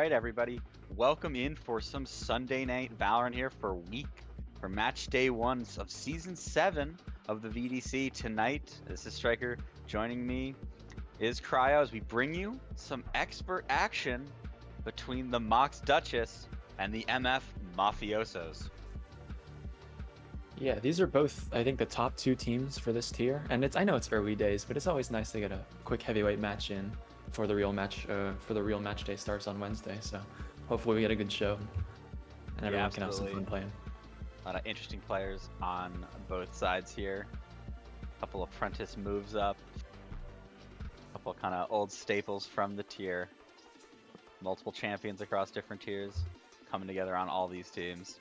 right, everybody. Welcome in for some Sunday night Valorant here for match day one of season 7 of the VDC. Tonight, this is Striker. Joining me is Cryo as we bring you some expert action between the MOX Duchess and the MF Mafiosos. Yeah, these are both, I think, the top two teams for this tier, and I know it's early days, but it's always nice to get a quick heavyweight match in before the real match day starts on Wednesday. So hopefully we get a good show, and everyone can have some fun playing. A lot of interesting players on both sides here. A couple apprentice moves up, a couple kind of old staples from the tier. Multiple champions across different tiers coming together on all these teams.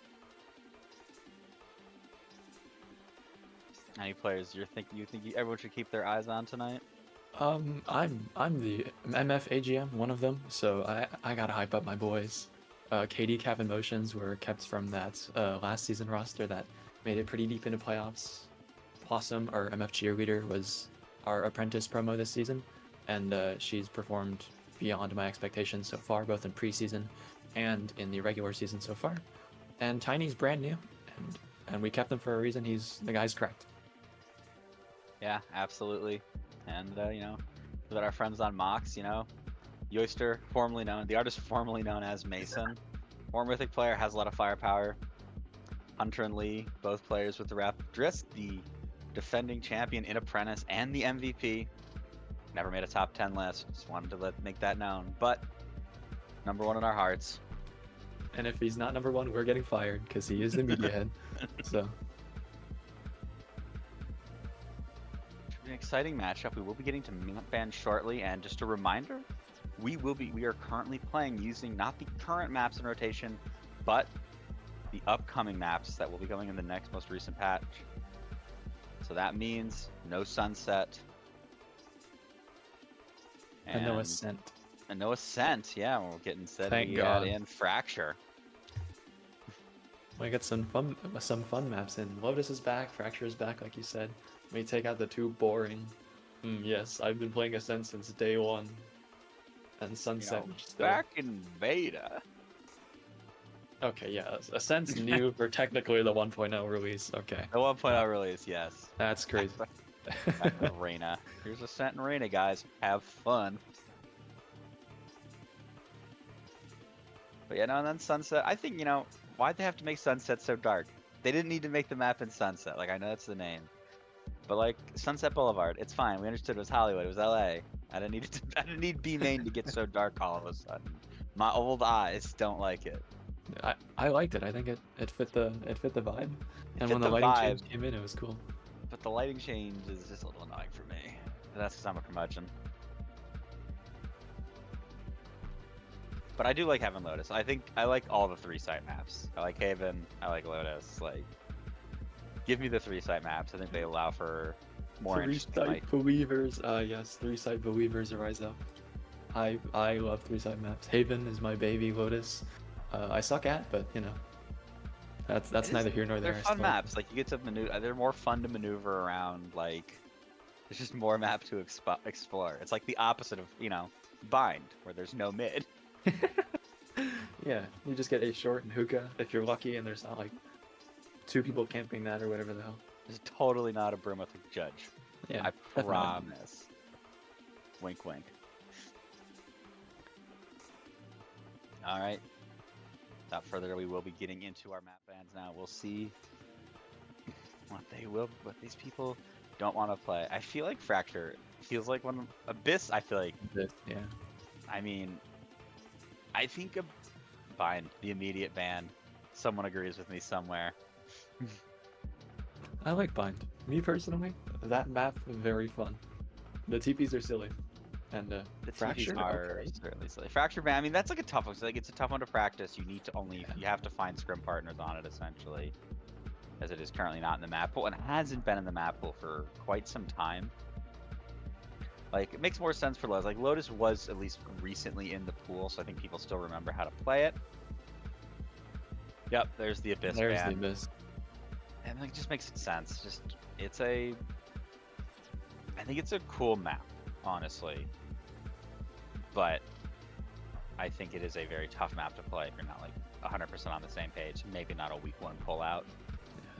Any players you think everyone should keep their eyes on tonight? I'm the MF AGM, one of them, so I gotta hype up my boys. KD Cav and Motions were kept from that last season roster that made it pretty deep into playoffs. Blossom, our MF cheerleader, was our apprentice promo this season, and she's performed beyond my expectations so far, both in preseason and in the regular season so far. And Tiny's brand new, and we kept him for a reason. The guy's correct. Yeah, absolutely. And that our friends on MOX, Yoister, the artist formerly known as Mason, former Mythic player, has a lot of firepower. Hunter and Lee, both players with the rep. Drisk, the defending champion in Apprentice and the MVP, never made a top 10 list. Just wanted to make that known, but number one in our hearts. And if he's not number one, we're getting fired because he is the media head. So. An exciting matchup. We will be getting to map ban shortly, and just a reminder, we are currently playing using not the current maps in rotation, but the upcoming maps that will be going in the most recent patch. So that means no Sunset. And no Ascent. And no Ascent, yeah, we're getting set. Thank God. In Fracture. We got some fun maps in. Lotus is back, Fracture is back, like you said. We take out the two boring. Yes, I've been playing Ascent since day one. And Sunset back in beta. Okay, yeah, Ascent's new for technically the 1.0 release. Okay. The 1.0 release, yes. That's crazy. Back to Reyna. Here's Ascent and Reyna, guys. Have fun. But yeah, no, and then Sunset. I think, why'd they have to make Sunset so dark? They didn't need to make the map in Sunset. Like, I know that's the name. But like Sunset Boulevard, it's fine. We understood it was Hollywood. It was LA. I didn't need B main to get so dark all of a sudden. My old eyes don't like it. I liked it. I think it fit the vibe. And when the lighting change came in, it was cool. But the lighting change is just a little annoying for me. That's because I'm a curmudgeon. But I do like having Lotus. I think I like all the 3-site maps. I like Haven. I like Lotus. Like, give me the 3-site maps. I think they allow for more interesting. 3-site believers. Yes, 3-site believers rise up. I love 3-site maps. Haven is my baby. Lotus, I suck at, but that's neither here nor there. They're fun maps. Like, you get to maneuver. They're more fun to maneuver around. Like, there's just more map to explore. It's like the opposite of Bind, where there's no mid. Yeah, you just get a short and hookah if you're lucky, and there's not like 2 people camping that or whatever the hell. It's totally not a broom with a judge. Yeah, I promise. Wink, wink. All right. Without further ado, we will be getting into our map bans now. We'll see what these people don't want to play. I feel like Fracture feels like one. Abyss, I feel like. Abyss, yeah. I mean, I think Bind, the immediate ban. Someone agrees with me somewhere. I like Bind. Me personally, that map is very fun. The TPs are silly, and the Fracture TPs are certainly silly. Fracture ban. I mean, that's like a tough one. Like, it's a tough one to practice. You have to find scrim partners on it essentially, as it is currently not in the map pool and hasn't been in the map pool for quite some time. Like, it makes more sense for Lotus. Like, Lotus was at least recently in the pool, so I think people still remember how to play it. Yep, there's the Abyss ban. There's the Abyss. And it just makes sense. I think it's a cool map, honestly. But I think it is a very tough map to play if you're not like 100% on the same page. Maybe not a week 1 pullout.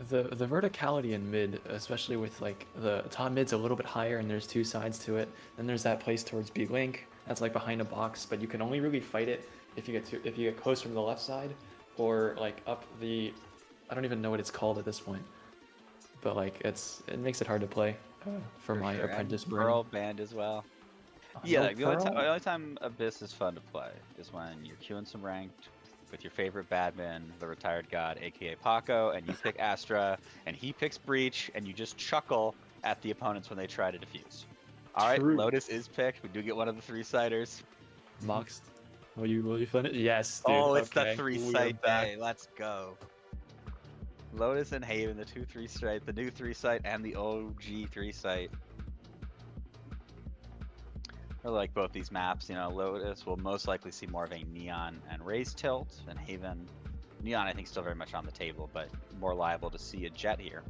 The verticality in mid, especially with like the top mid's a little bit higher and there's 2 sides to it. Then there's that place towards B link that's like behind a box, but you can only really fight it if you get close from the left side or like up the, I don't even know what it's called at this point, but like it makes it hard to play for my sure. apprentice And brain. Pearl band as well. No Like, the Pearl? only time Abyss is fun to play is when you're queuing some ranked with your favorite badman, the retired god, aka Paco, and you pick Astra, and he picks Breach, and you just chuckle at the opponents when they try to defuse. Alright, True. Lotus is picked. We do get one of the 3-siders. Moxed. Will you fun it? Yes, dude. Oh, it's Okay. the We're 3-site back. day. Let's go. Lotus and Haven, the 2-3-site, the new 3-site, and the OG 3-site. I really like both these maps. You know, Lotus will most likely see more of a Neon and Raze tilt, and Haven, Neon I think still very much on the table, but more liable to see a Jet here.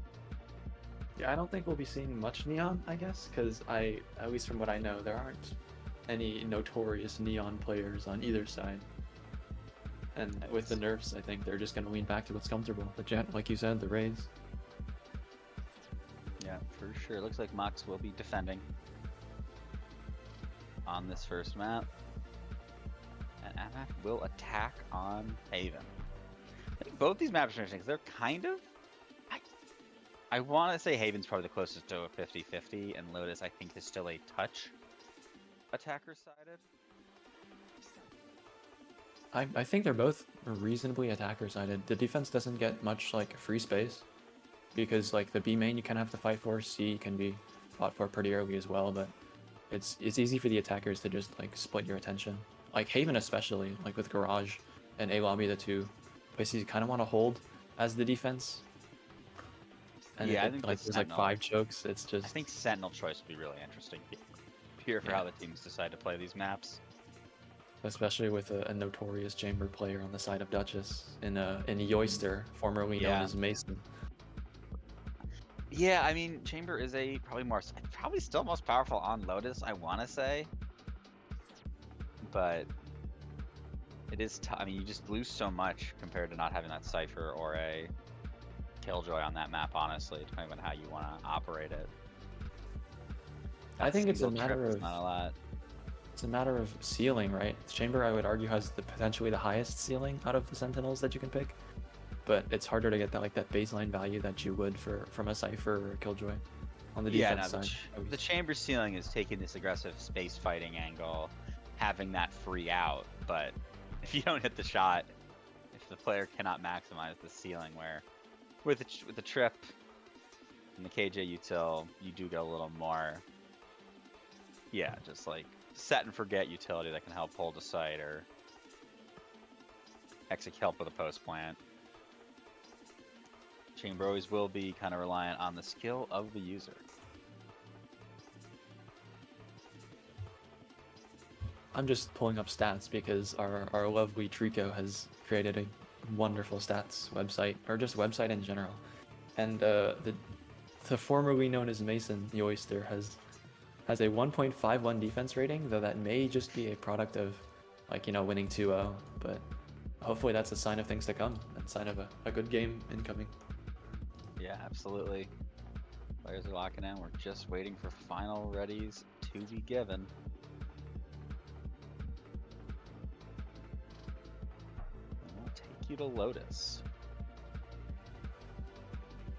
Yeah, I don't think we'll be seeing much Neon, I guess, because at least from what I know, there aren't any notorious Neon players on either side. And with the nerfs, I think they're just going to lean back to what's comfortable. The Jet, like you said, the Raze. Yeah, for sure. Looks like MOX will be defending on this first map. And MF will attack on Haven. I think both these maps are interesting because they're kind of... I want to say Haven's probably the closest to a 50-50, and Lotus I think is still a touch attacker-sided. I think they're both reasonably attacker-sided. The defense doesn't get much like free space because like the B main you kind of have to fight for. C can be fought for pretty early as well, but it's easy for the attackers to just like split your attention. Like Haven especially, like with Garage and A Lobby, the 2 places you kind of want to hold as the defense. And yeah, I think like there's like 5 chokes. It's just. I think Sentinel choice would be really interesting here for how the teams decide to play these maps. Especially with a notorious Chamber player on the side of Duchess in Yoister, formerly known as Mason. Yeah, I mean, Chamber is probably still most powerful on Lotus, I want to say. But it is tough. I mean, you just lose so much compared to not having that Cypher or a Killjoy on that map, honestly, depending on how you want to operate it. I think it's a matter of... not a lot. It's a matter of ceiling, right? Chamber, I would argue, has potentially the highest ceiling out of the Sentinels that you can pick, but it's harder to get that baseline value that you would from a Cypher or a Killjoy on the defense side. The Chamber ceiling is taking this aggressive space fighting angle, having that free out, but if you don't hit the shot, if the player cannot maximize the ceiling, where with the trip and the KJ util, you do get a little more, just like set and forget utility that can help hold a site or execute help with a post plant. Chamber always will be kind of reliant on the skill of the user. I'm just pulling up stats because our lovely Trico has created a wonderful stats website, or just website in general. And the formerly known as Mason, the Oyster, has a 1.51 defense rating, though that may just be a product of, like, winning 2-0, but hopefully that's a sign of things to come, a sign of a good game incoming. Yeah, absolutely. Players are locking in. We're just waiting for final readies to be given. And we'll take you to Lotus.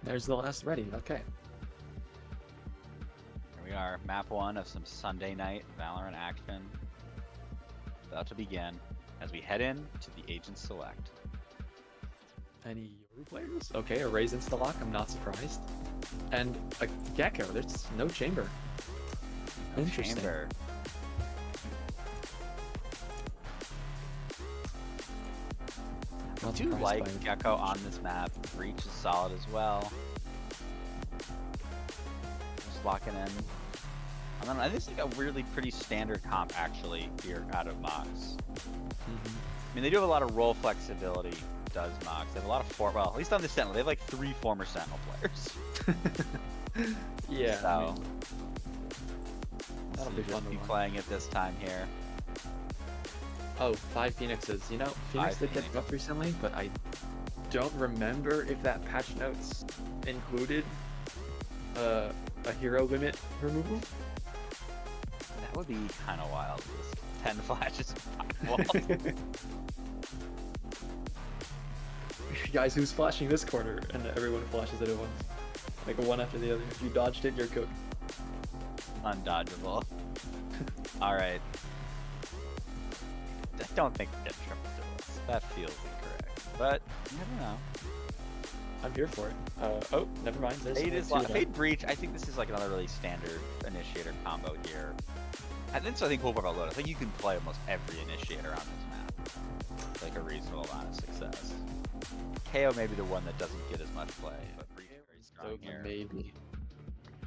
There's the last ready, okay. Here we are, map 1 of some Sunday night Valorant action about to begin as we head in to the Agent Select. Any Yoru players? Okay, a Raze insta lock, I'm not surprised. And a Gecko, there's no Chamber. Interesting. Chamber. I do like Gecko on this map. Breach is solid as well. Just locking in. I think it's like a weirdly pretty standard comp actually here out of MOX. I mean, they do have a lot of role flexibility, does MOX. They have a lot of well, at least on the Sentinel, they have like 3 former Sentinel players. Yeah. So, I mean, that'll be fun to be watch. playing it this time here. Oh, 5 Phoenixes. You know, Phoenix Five did get buffed recently, but I don't remember if that patch notes included a hero limit removal. That would be kind of wild. Just 10 flashes of fireball. Guys, who's flashing this corner? And everyone flashes it at once. Like one after the other. If you dodged it, you're cooked. Undodgeable. Alright. I don't think we get triple duels. That feels incorrect. But, you never know. I'm here for it. Oh, never mind. There's Fade Breach, I think this is like another really standard initiator combo here. And then so I think cool about Lotus. I think you can play almost every initiator on this map. Like a reasonable amount of success. KO may be the one that doesn't get as much play, but Breach is very strong here. Maybe.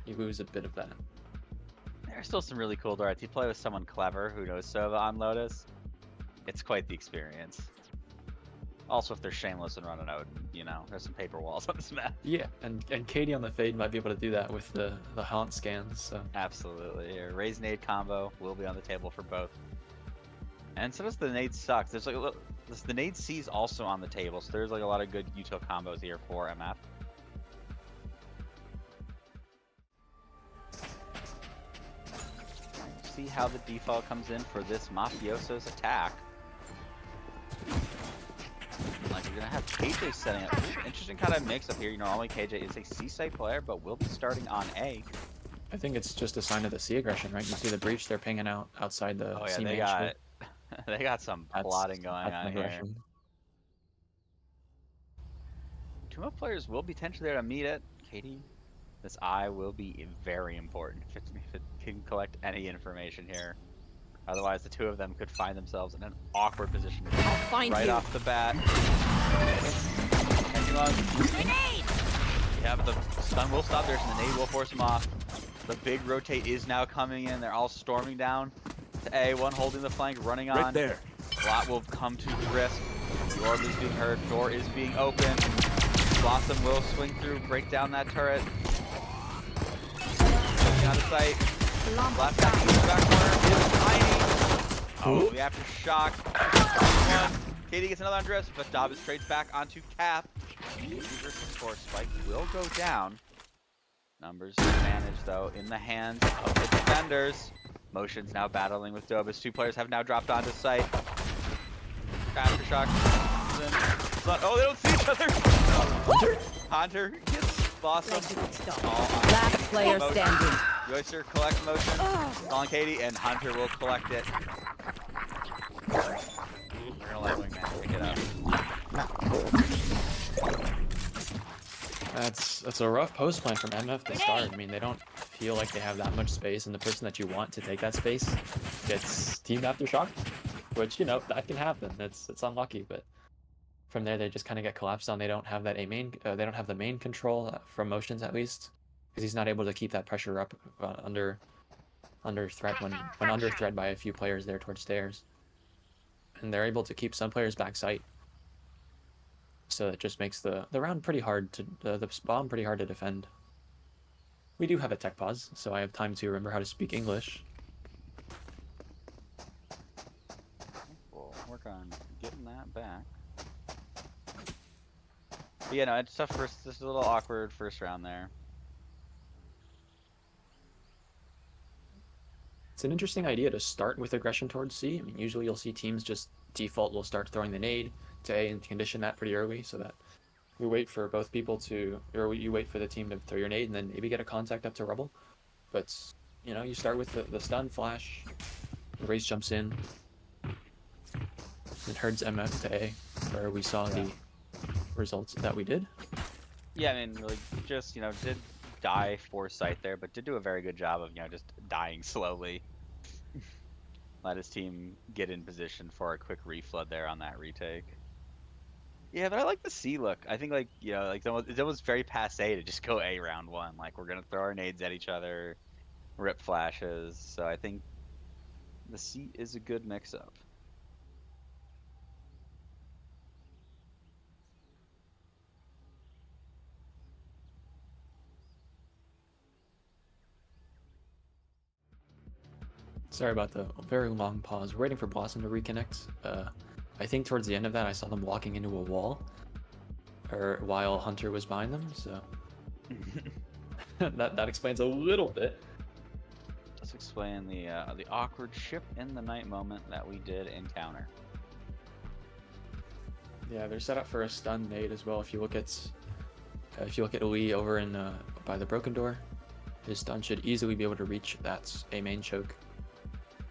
You lose a bit of that. There's still some really cool darts. You play with someone clever who knows Sova on Lotus. It's quite the experience. Also, if they're shameless and run an Odin, you know, there's some paper walls on this map. Yeah, and Katie on the Fade might be able to do that with the haunt scans. So Absolutely. A raise nade combo will be on the table for both. And so does the nade sucks. There's like a little, the nade C is also on the table, so there's like a lot of good util combos here for MF. See how the default comes in for this Mafiosos attack. Like we're gonna have KJ setting up. Ooh, interesting kind of mix up here. You know, normally KJ is a C site player, but will be starting on A. I think it's just a sign of the C aggression, right? You see the breach they're pinging out outside the C main shield. They got some plotting going on here. Two more players will be potentially there to meet it. Katie, this eye will be very important if it can collect any information here. Otherwise, the two of them could find themselves in an awkward position right off the bat. Yeah, but the stun will stop there, so the nade will force him off. The big rotate is now coming in. They're all storming down to A. One holding the flank, running on. Right there. Lot will come to the risk. The orb is being heard. Door is being opened. Blossom will swing through, break down that turret. Out of sight. Last back in the back corner is Tiny. Oh, the aftershock. One. Katie gets another undress, but Duchess trades back onto Cap. Score spike will go down. Numbers advantage though in the hands of the defenders. Motion's now battling with Duchess. Two players have now dropped onto site. Aftershock. Oh, they don't see each other. Hunter gets Blossom. Last player standing. Yoister collects motion. On Katie, and Hunter will collect it. We're gonna let Wingman pick it up. That's a rough post plan from MF to start. I mean, they don't feel like they have that much space, and the person that you want to take that space gets teamed Aftershock, which, you know, that can happen. It's unlucky, but from there they just kind of get collapsed on. They don't have that they don't have the main control from motions, at least, because he's not able to keep that pressure up under threat when under threat by a few players there towards stairs, and they're able to keep some players back sight. So it just makes the round pretty hard to the bomb pretty hard to defend. We do have a tech pause, so I have time to remember how to speak English. We'll work on getting that back. But yeah, no, it's tough first. This is a little awkward first round there. It's an interesting idea to start with aggression towards C. I mean, usually you'll see teams just default will start throwing the nade to A and condition that pretty early, so that we wait for both people to, or you wait for the team to throw your nade and then maybe get a contact up to rubble. But, you know, you start with the stun flash, the race jumps in, and herds MF to A, where we saw the results that we did. Yeah, I mean, really, just, you know, did die for sight there, but did do a very good job of, you know, just dying slowly. Let his team get in position for a quick reflood there on that retake. Yeah, but I like the C look. I think, like, you know, like it's almost very passe to just go A round one. Like, we're gonna throw our nades at each other, rip flashes. So I think the C is a good mix-up. Sorry about the very long pause. We're waiting for Blossom to reconnect. I think towards the end of that, I saw them walking into a wall, or while Hunter was behind them. So that explains a little bit. Let's explain the awkward ship in the night moment that we did encounter. Yeah, they're set up for a stun nade as well. If you look at Lee over in by the broken door, his stun should easily be able to reach that A main choke,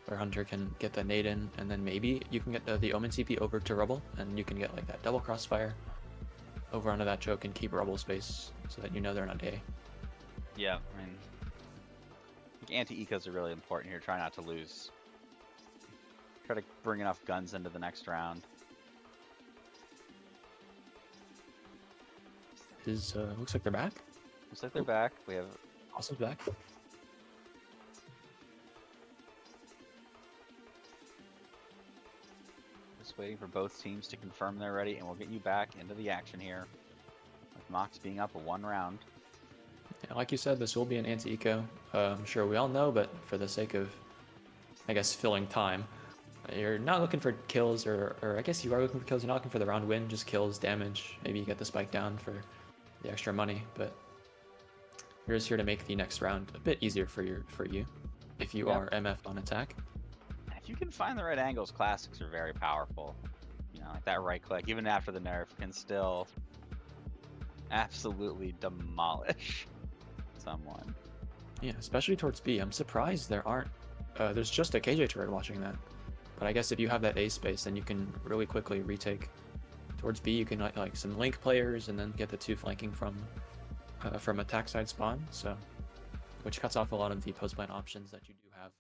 where Hunter can get the nade in, and then maybe you can get the Omen CP over to Rubble, and you can get like that double crossfire over onto that choke and keep Rubble space so that you know they're not A. Yeah, I mean, anti-ecos are really important here. Try not to lose. Try to bring enough guns into the next round. Looks like they're back. Looks like they're back. We have Awesome's back. just waiting for both teams to confirm they're ready, and we'll get you back into the action here. With Mox being up 1 round. Yeah, like you said, this will be an anti-eco. I'm sure we all know, but for the sake of, I guess, filling time, you're not looking for kills, or I guess you are looking for kills. You're not looking for the round win, just kills, damage. Maybe you get the spike down for the extra money, but you're just here to make the next round a bit easier for you, if you are MF on attack. If you can find the right angles, classics are very powerful. You know, like that right click, even after the nerf, can still absolutely demolish someone. Yeah, especially towards B. I'm surprised there aren't. There's just a KJ turret watching that. But I guess if you have that A space, then you can really quickly retake. Towards B, you can like some link players and then get the 2 flanking from attack side spawn. So, which cuts off a lot of the post plan options that you do have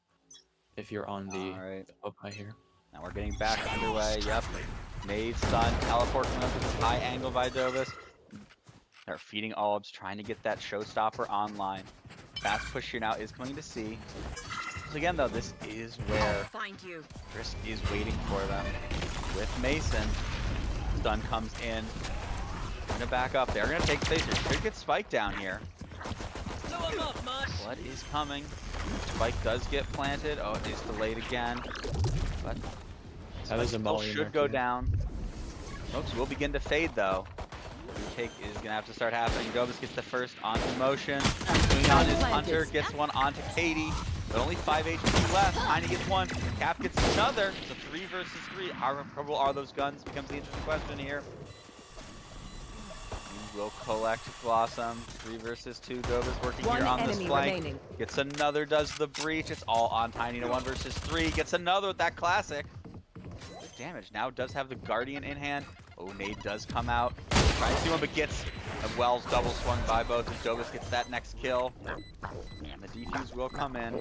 if you're on the high here. Now we're getting back underway. Yep. Nade, stun, teleport coming up to this high angle by Duchess. They're feeding Albs, trying to get that showstopper online. Fast push here now is coming to C. So again, though, this is where Chris is waiting for them. With Mason, stun comes in. Gonna back up. They're gonna take space here. Could get Spike down here. What is coming? Spike does get planted. Oh, it is delayed again. But that was a still should go down. Smokes will begin to fade though. Retake is gonna have to start happening. Duchess gets the first onto motion. Doing on his Hunter, gets one onto Katie. But only 5 HP left. Tiny gets one. Cap gets another. So 3 versus 3. How recoverable are those guns? Becomes the interesting question here. We will collect Blossom. 3 versus 2. Duchess working here on this flank. Remaining. Gets another, does the breach. It's all on Tiny to 1 versus 3. Gets another with that classic. Good damage. Now does have the Guardian in hand. Oh, nade does come out. Trying to see one, but gets a Wells double swung by both as Duchess gets that next kill. And the defuse will come in.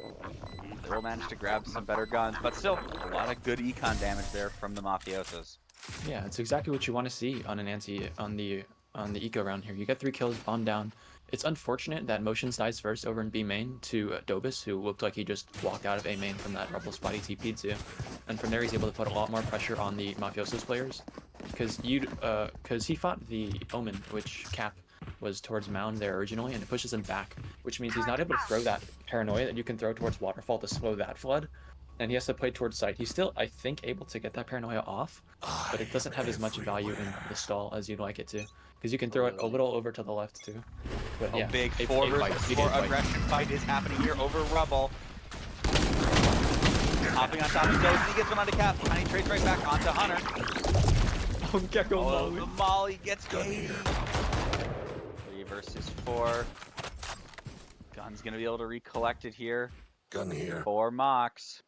They will manage to grab some better guns, but still a lot of good econ damage there from the Mafiosos. Yeah, it's exactly what you want to see on an on the eco round here. You get 3 kills, bomb down. It's unfortunate that Motions dies first over in B main to Duchess, who looked like he just walked out of A main from that Rubble spot he TP'd to. And from there he's able to put a lot more pressure on the Mafiosos players. Because he fought the Omen, which Cap was towards Mound there originally, and it pushes him back, which means he's not able to throw that paranoia that you can throw towards Waterfall to slow that flood, and he has to play towards site. He's still, I think, able to get that paranoia off, but it doesn't have as much value in the stall as you'd like it to, because you can throw it a little over to the left too. But yeah, big 4 versus 4 aggression fight is happening here over Rubble. Hopping on top of Duchess, he gets one onto Cap, and he trades right back onto Hunter. Oh, Gecko Molly. The Molly gets Katie. 3 versus 4. Gun's gonna be able to recollect it here. Gun here. For MOX.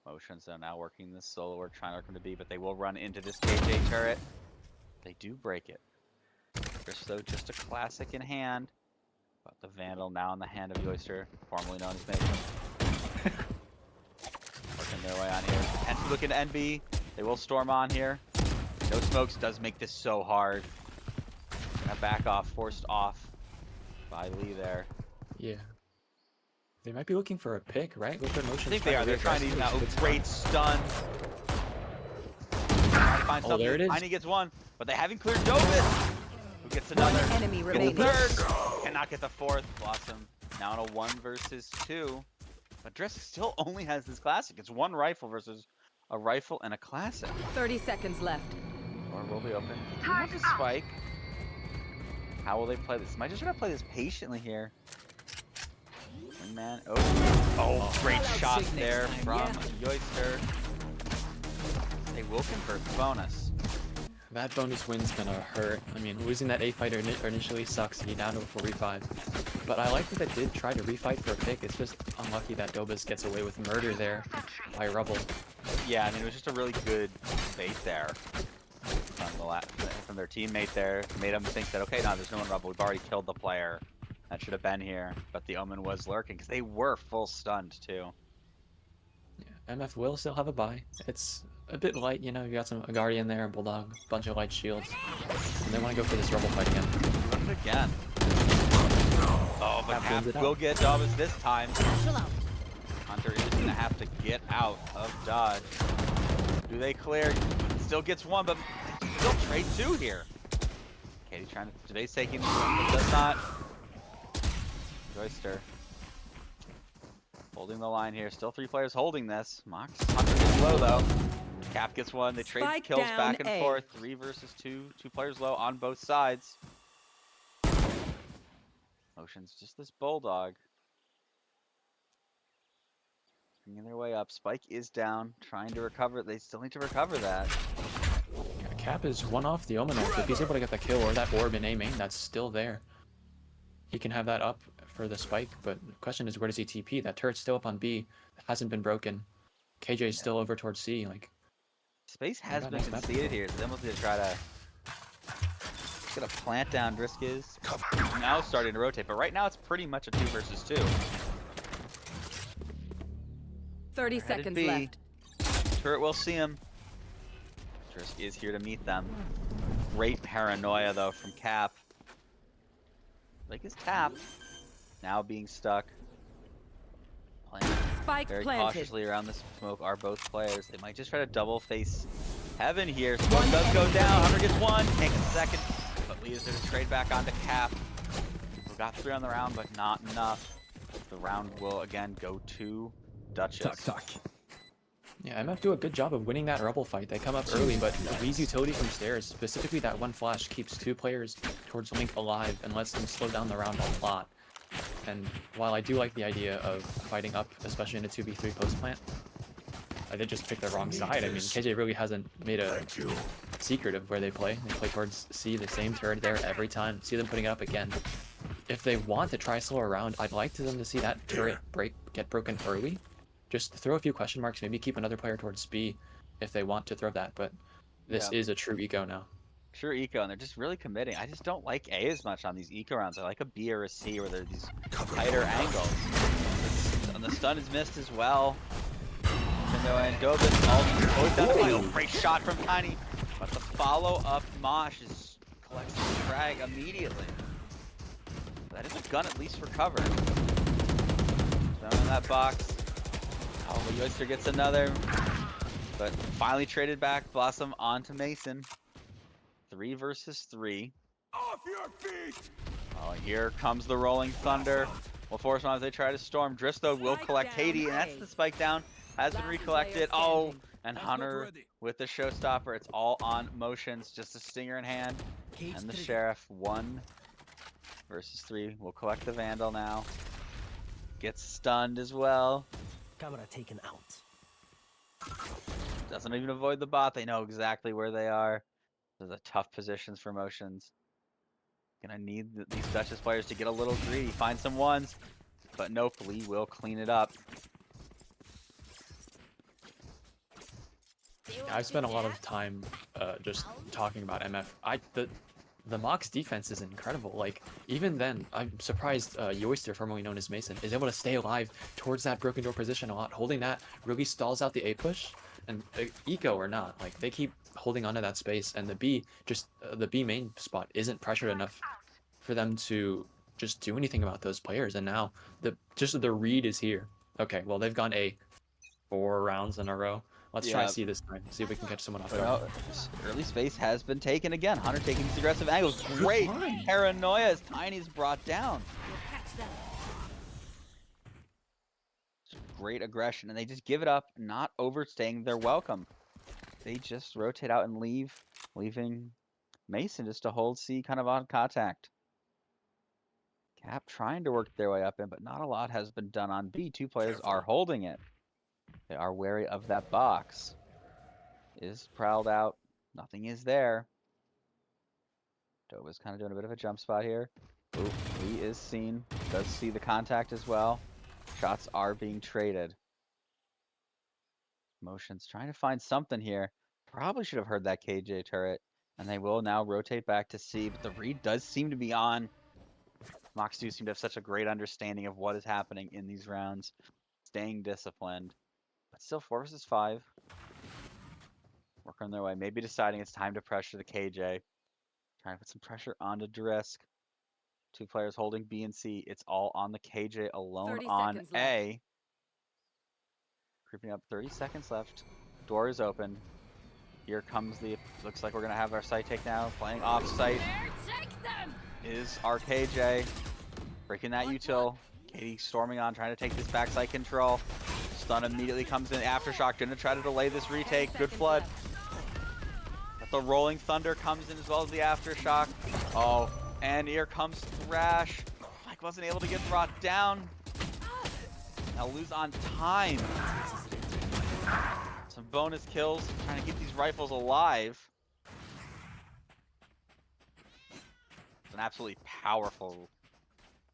Motions though now working this solo we're trying to work them to be, but they will run into this KJ turret. They do break it. Chris though just a classic in hand. But the Vandal now in the hand of Yoister, formerly known as Mason. Working their way on here. Potentially looking to NB. They will storm on here. No smokes does make this so hard. Gonna back off, forced off by Lee there. Yeah. They might be looking for a pick, right? With their motion. I think they are. They're trying to use that great stun. Trying to find something. There it is. Tiny gets one, but they haven't cleared Duchess. Who gets another? One enemy remaining. Third. Cannot get the 4th. Blossom now in a 1 versus 2. But Driss still only has this classic. It's one rifle versus a rifle and a classic. 30 seconds left. Or will be open. They do have a spike. How will they play this? Might just try to play this patiently here. Wingman. Oh, great shot there from Yoister. They will convert the bonus. That bonus win's gonna hurt. I mean, losing that A fighter initially sucks. He down to a 45. But I like that they did try to refight for a pick. It's just unlucky that Duchess gets away with murder there by Rubble. Yeah, I mean, it was just a really good bait there from their teammate there. Made them think that, okay, no, there's no one Rubble. We've already killed the player. That should have been here. But the Omen was lurking because they were full stunned too. Yeah, MF will still have a buy. It's a bit light, you know, you got a Guardian there, a Bulldog, a bunch of light shields. And they want to go for this Rubble fight again. Run it again. Oh, but Cap will get Duchess this time. Hunter is going to have to get out of dodge. Do they clear? Still gets one, but still trade two here. Katie trying to, today's taking this one, but does not. Joyster holding the line here. Still 3 players holding this. Mox Hunter is low though. Cap gets one. They trade Spike kills down back and A. forth. 3 versus 2. 2 players low on both sides. Motion's just this Bulldog. Bringing their way up. Spike is down. Trying to recover. They still need to recover that. Yeah, Cap is one off the Omen ult. If he's able to get the kill or that orb in A main, that's still there. He can have that up for the spike, but the question is, where does he TP? That turret's still up on B. Hasn't been broken. KJ is still over towards C. Like, space has been conceded here. So they must try to get a plant down. Drisk is now starting to rotate, but right now it's pretty much a 2 versus 2. 30 seconds left. Turret will see him. Drisk is here to meet them. Great paranoia though from Cap. Like his tap now being stuck. Playing Spike very planted. cautiously around this smoke are both players. They might just try to double face Heaven here. Smoke does go down. Hunter gets one. Takes a second. But leaves it to trade back onto Cap. We got 3 on the round, but not enough. The round will again go to Duchess. yeah, MF do a good job of winning that Rubble fight. They come up early, but Lee's utility from stairs, specifically that one flash, keeps 2 players towards Link alive and lets them slow down the round a lot. And while I do like the idea of fighting up, especially in a 2v3 post plant, I did just pick the wrong side. I mean, KJ really hasn't made a secret of where they play. They play towards C, the same turret there every time. See them putting it up again. If they want to try slow around, I'd like them to see that turret get broken early. Just throw a few question marks, maybe keep another player towards B if they want to throw that, but this is a true eco now. True eco, and they're just really committing. I just don't like A as much on these eco rounds. I like a B or a C where there are these tighter angles. And the stun is missed as well. And Dobis always down the fight. Great shot from Tiny. But the follow-up Mosh is collects the frag immediately. That is a gun at least for cover. Down in that box. Oh, but Yoister gets another. But finally traded back. Blossom onto Mason. 3 versus 3. Off your feet! Oh, here comes the Rolling Thunder. Will force on as they try to storm. Dristo will collect Katie, and that's the spike down. Has been recollected. Oh, and Hunter with the showstopper. It's all on Motions. Just a stinger in hand. And the Sheriff. 1 versus 3. Will collect the Vandal now. Gets stunned as well. Camera taken out. Doesn't even avoid the bot. They know exactly where they are. Those are tough positions for Motions. Gonna need these Duchess players to get a little greedy. Find some ones. But nope, Lee will clean it up. I've spent a lot of time just talking about MF. The MOX defense is incredible. Like, even then, I'm surprised Yoister, formerly known as Mason, is able to stay alive towards that broken door position a lot. Holding that really stalls out the A push, and eco or not, like, they keep holding onto that space, and the B main spot isn't pressured enough for them to just do anything about those players. And now the read is here. Okay, well, they've gone A 4 rounds in a row. Let's try C this time. See if we can catch someone off guard. Early space has been taken again. Hunter taking these aggressive angles. Great paranoia as Tiny's brought down. great aggression, and they just give it up, not overstaying their welcome. They just rotate out and leave, leaving Mason just to hold C kind of on contact. Cap trying to work their way up in, but not a lot has been done on B. Two players are holding it. They are wary of that box. Is prowled out. Nothing is there. Dova's kind of doing a bit of a jump spot here. Ooh, he is seen. Does see the contact as well. Shots are being traded. Motion's trying to find something here. Probably should have heard that KJ turret. And they will now rotate back to C, but the read does seem to be on. Mox do seem to have such a great understanding of what is happening in these rounds. Staying disciplined. But still 4 versus 5. Working their way. Maybe deciding it's time to pressure the KJ. Trying to put some pressure onto Drisk. Two players holding B and C. It's all on the KJ alone 30 on seconds A. Creeping up, 30 seconds left. Door is open. Here comes the, looks like we're going to have our site take now. Playing off site is our KJ. Breaking that util. Katie storming on, trying to take this backside control. Stun immediately comes in. Aftershock, going to try to delay this retake. Good flood. But the rolling thunder comes in as well as the aftershock. Oh, and here comes Thrash. Mike wasn't able to get brought down. Now lose on time. Some bonus kills, trying to keep these rifles alive. It's an absolutely powerful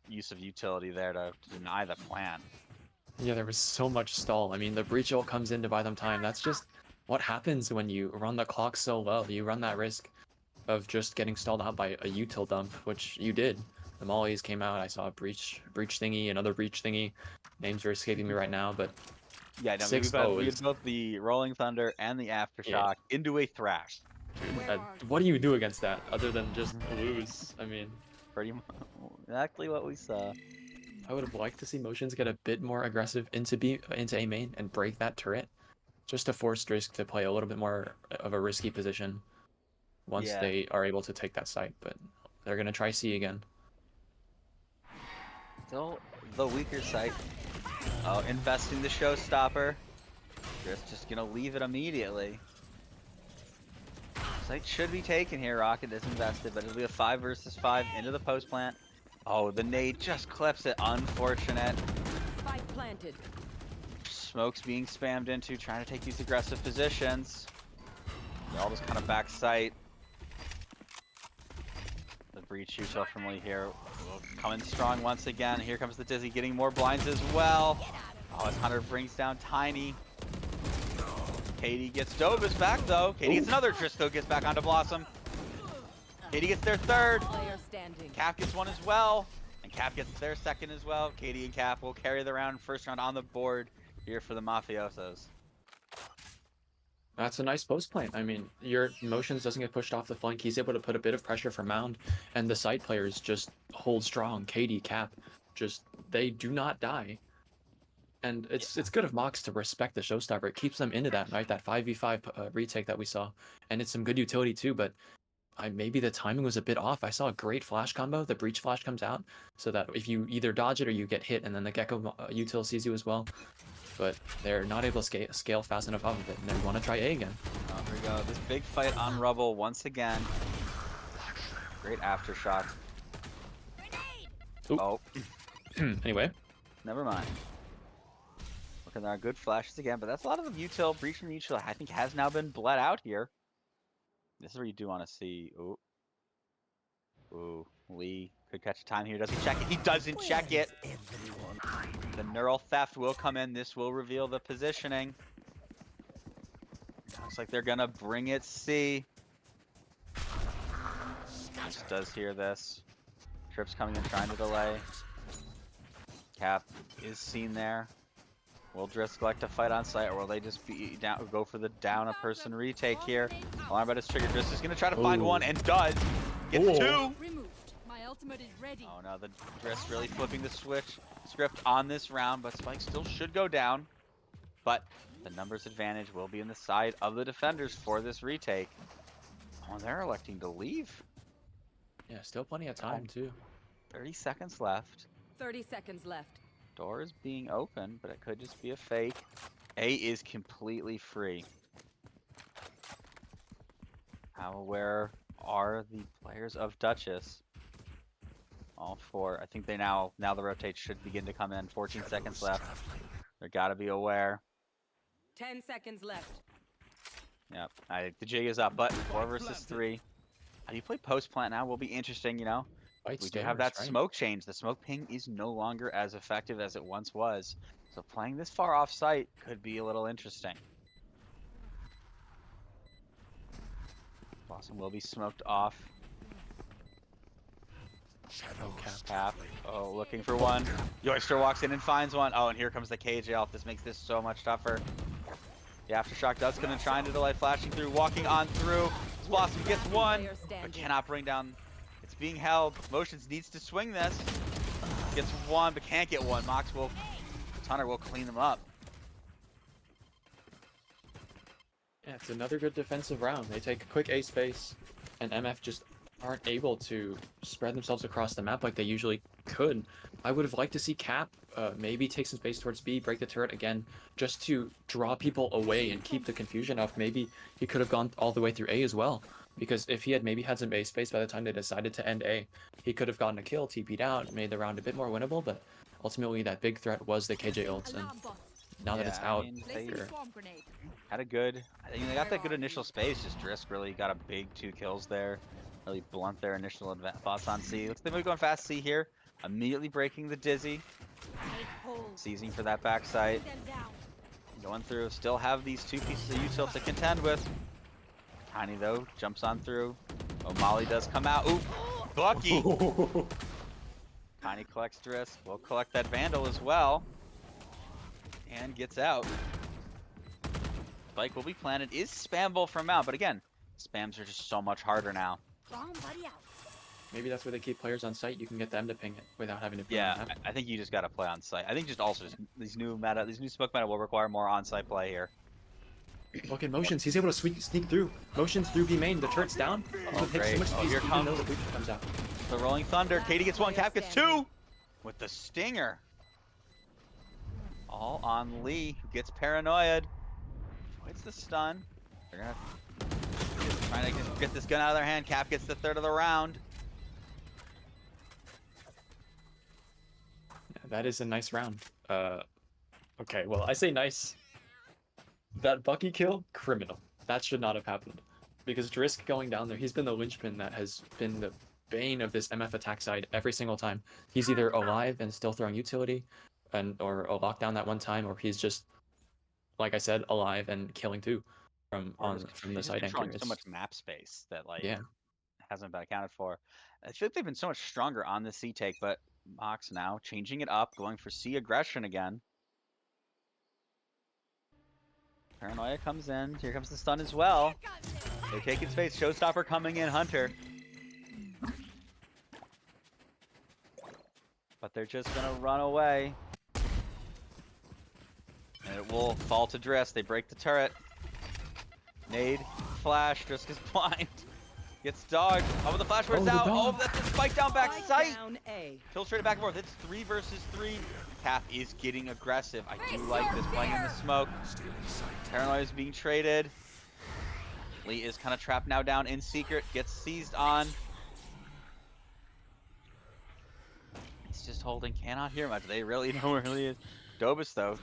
use of utility there to deny the plan. Yeah, there was so much stall. I mean, the breach ult comes in to buy them time. That's just what happens when you run the clock so low. You run that risk of just getting stalled out by a util dump, which you did. The mollies came out. I saw a breach thingy, another breach thingy. Names are escaping me right now, but yeah, no, we had both the rolling thunder and the aftershock into a Thrash. What do you do against that other than just lose? I mean, pretty much exactly what we saw. I would have liked to see Motions get a bit more aggressive into A main and break that turret, just to force Drisk to play a little bit more of a risky position once they are able to take that site. But they're gonna try C again. Still the weaker site. Oh, investing the showstopper. Just gonna leave it immediately. Site should be taken here. Rocket is invested, but it'll be a 5 versus 5 into the post plant. Oh, the nade just clips it. Unfortunate. Spike planted. Smoke's being spammed into, trying to take these aggressive positions. They all just kind of back sight. The breach util from Lee here coming strong once again. Here comes the Dizzy getting more blinds as well. Oh, as Hunter brings down Tiny. Katie gets Dova's back though. Katie gets another. Driscoll gets back onto Blossom. Katie gets their third. Cap gets one as well. And Cap gets their second as well. Katie and Cap will carry the round, first round on the board here for the Mafiosos. That's a nice post plant. I mean, your Motions doesn't get pushed off the flank. He's able to put a bit of pressure for Mound, and the side players just hold strong. Katie, Cap, just they do not die. And it's good of Mox to respect the showstopper. It keeps them into that, right? That 5v5 retake that we saw. And it's some good utility too, but maybe the timing was a bit off. I saw a great flash combo. The breach flash comes out so that if you either dodge it or you get hit, and then the Gecko util sees you as well. But they're not able to scale fast enough off of it, and they want to try A again. Oh, here we go. This big fight on Rubble once again. Great aftershock. Oh. Anyway. Never mind. Looking there, good flashes again, but that's a lot of the util, breach from util, I think has now been bled out here. This is where you do want to see. Ooh. Ooh. Lee could catch time here. Does he check it? He doesn't check it. The neural theft will come in. This will reveal the positioning. Looks like they're going to bring it C. Just does hear this. Trips coming in, trying to delay. Cap is seen there. Will Drisk like to fight on site, or will they just be down, go for the down a person retake here? Alarm bot is triggered. Drisk is going to try to find one, and does. Gets two. My ultimate is ready. Oh no, the Drisk really flipping the script on this round, but Spike still should go down. But the numbers advantage will be in the side of the defenders for this retake. Oh, they're electing to leave. Yeah, still plenty of time too. 30 seconds left. 30 seconds left. Door is being opened, but it could just be a fake. A is completely free. How aware are the players of Duchess? All four. I think they now the rotate should begin to come in. 14 seconds left. They gotta be aware. 10 seconds left. Yep. The jig is up, but 4 versus 3. How do you play post plant now? Will be interesting, you know. Fight We do have stairs, that right? smoke change. The smoke ping is no longer as effective as it once was. So playing this far off site could be a little interesting. Blossom will be smoked off. Oh, Cap. Oh, looking for one. Yoister walks in and finds one. Oh, and here comes the KJ off. This makes this so much tougher. The Aftershock does come in, trying to delay, flashing through, walking on through. Blossom gets one, but cannot bring down. It's being held. Motions needs to swing this. Gets one, but can't get one. MOX will, Tunner will clean them up. Yeah, it's another good defensive round. They take a quick A space, and MF just aren't able to spread themselves across the map like they usually could. I would have liked to see Cap maybe take some space towards B, break the turret again, just to draw people away and keep the confusion up. Maybe he could have gone all the way through A as well, because if he had maybe had some A space by the time they decided to end A, he could have gotten a kill, TP'd out, made the round a bit more winnable, but ultimately that big threat was the KJ ults, and now that it's Yeah, I out, mean, Placing they swarm grenade. had a good, I mean, they got that good initial space. Just Drisk really got a big 2 kills there. Really blunt their initial thoughts on C. Looks like they're going fast C here. Immediately breaking the Dizzy. Take hold. Seizing for that backside. Them down. Going through. Still have these 2 pieces of util to contend with. Tiny though, jumps on through. Oh, Molly does come out. Ooh, Bucky! Tiny collects Drisk. Will collect that Vandal as well. And gets out. Spike will be planted. Is spammable from out, but again, spams are just so much harder now. Bomb buddy out. maybe that's where they keep players on site. You can get them to ping it without having to ping Yeah, them. I think you just gotta play on site. I think just also these new smoke meta will require more on site play here. Look at Motions. He's able to sneak through. Motions through B main. The turret's down. Oh, great. Oh, here even comes though the Breach comes out. the Rolling Thunder. Katie gets 1, Cap gets 2 with the Stinger. All on Lee, who gets paranoid. Avoids the stun. They're gonna trying to get this gun out of their hand. Cap gets the 3rd of the round. Yeah, that is a nice round. Okay, well, I say nice. That Bucky kill, criminal. That should not have happened. Because Drisk going down there, he's been the linchpin that has been the bane of this MF attack side every single time. He's either alive and still throwing utility, or a lockdown that one time, or he's just, like I said, alive and killing too from the side anchor. Controlling so much map space that Yeah. hasn't been accounted for. I feel like they've been so much stronger on the C take, but MOX now changing it up, going for C aggression again. Paranoia comes in. Here comes the stun as well. They take its face. Showstopper coming in. Hunter. But they're just gonna run away. And it will fall to Drisk. They break the turret. Nade. Flash. Drisk is blind. Gets dogged. Oh, but the flash burns out. Oh, that's a spike down back sight. Down A. Filtrated back and forth. It's 3 versus 3. Cap is getting aggressive. I do like this playing in the smoke. Paranoia is being traded. Lee is kind of trapped now down in secret. Gets seized on. He's just holding. Cannot hear much. They really know where he is. Dobus though.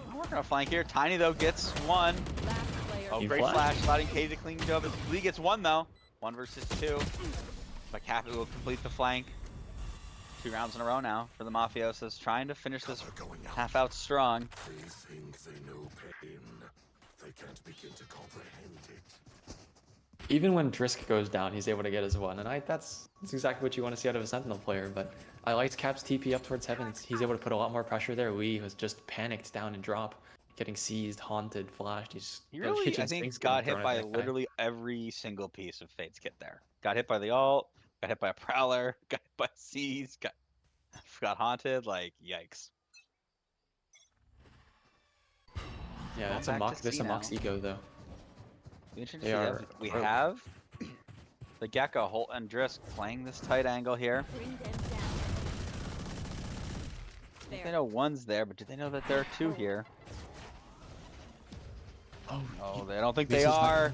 I'm working on a flank here. Tiny though gets 1. Last player. Oh, He great flashed. flash. Allowing Katie to clean Dobus. Lee gets 1 though. 1 versus 2. But Cap will complete the flank. 2 rounds in a row now for the Mafiosos, trying to finish this half out strong. They think they know pain. They can't begin to comprehend it. Even when Drisk goes down, he's able to get his 1, and that's exactly what you want to see out of a Sentinel player. But I liked Cap's TP up towards heaven. He's able to put a lot more pressure there. Lee was just panicked down and drop, getting seized, haunted, flashed. He really, I think, got hit by literally every single piece of Fate's kit there. Got hit by the ult, got hit by a Prowler, got hit by Seize, got haunted, like, yikes. Yeah, that's Going a back mock. to This C a Mox now. ego though. Interesting to They see are that we broke. have the Gecko, Holt, and Drisk playing this tight angle here. Bring them down. They there. know one's there, but do they know that there are two here? Oh, Oh, they don't think they Mace's not- are.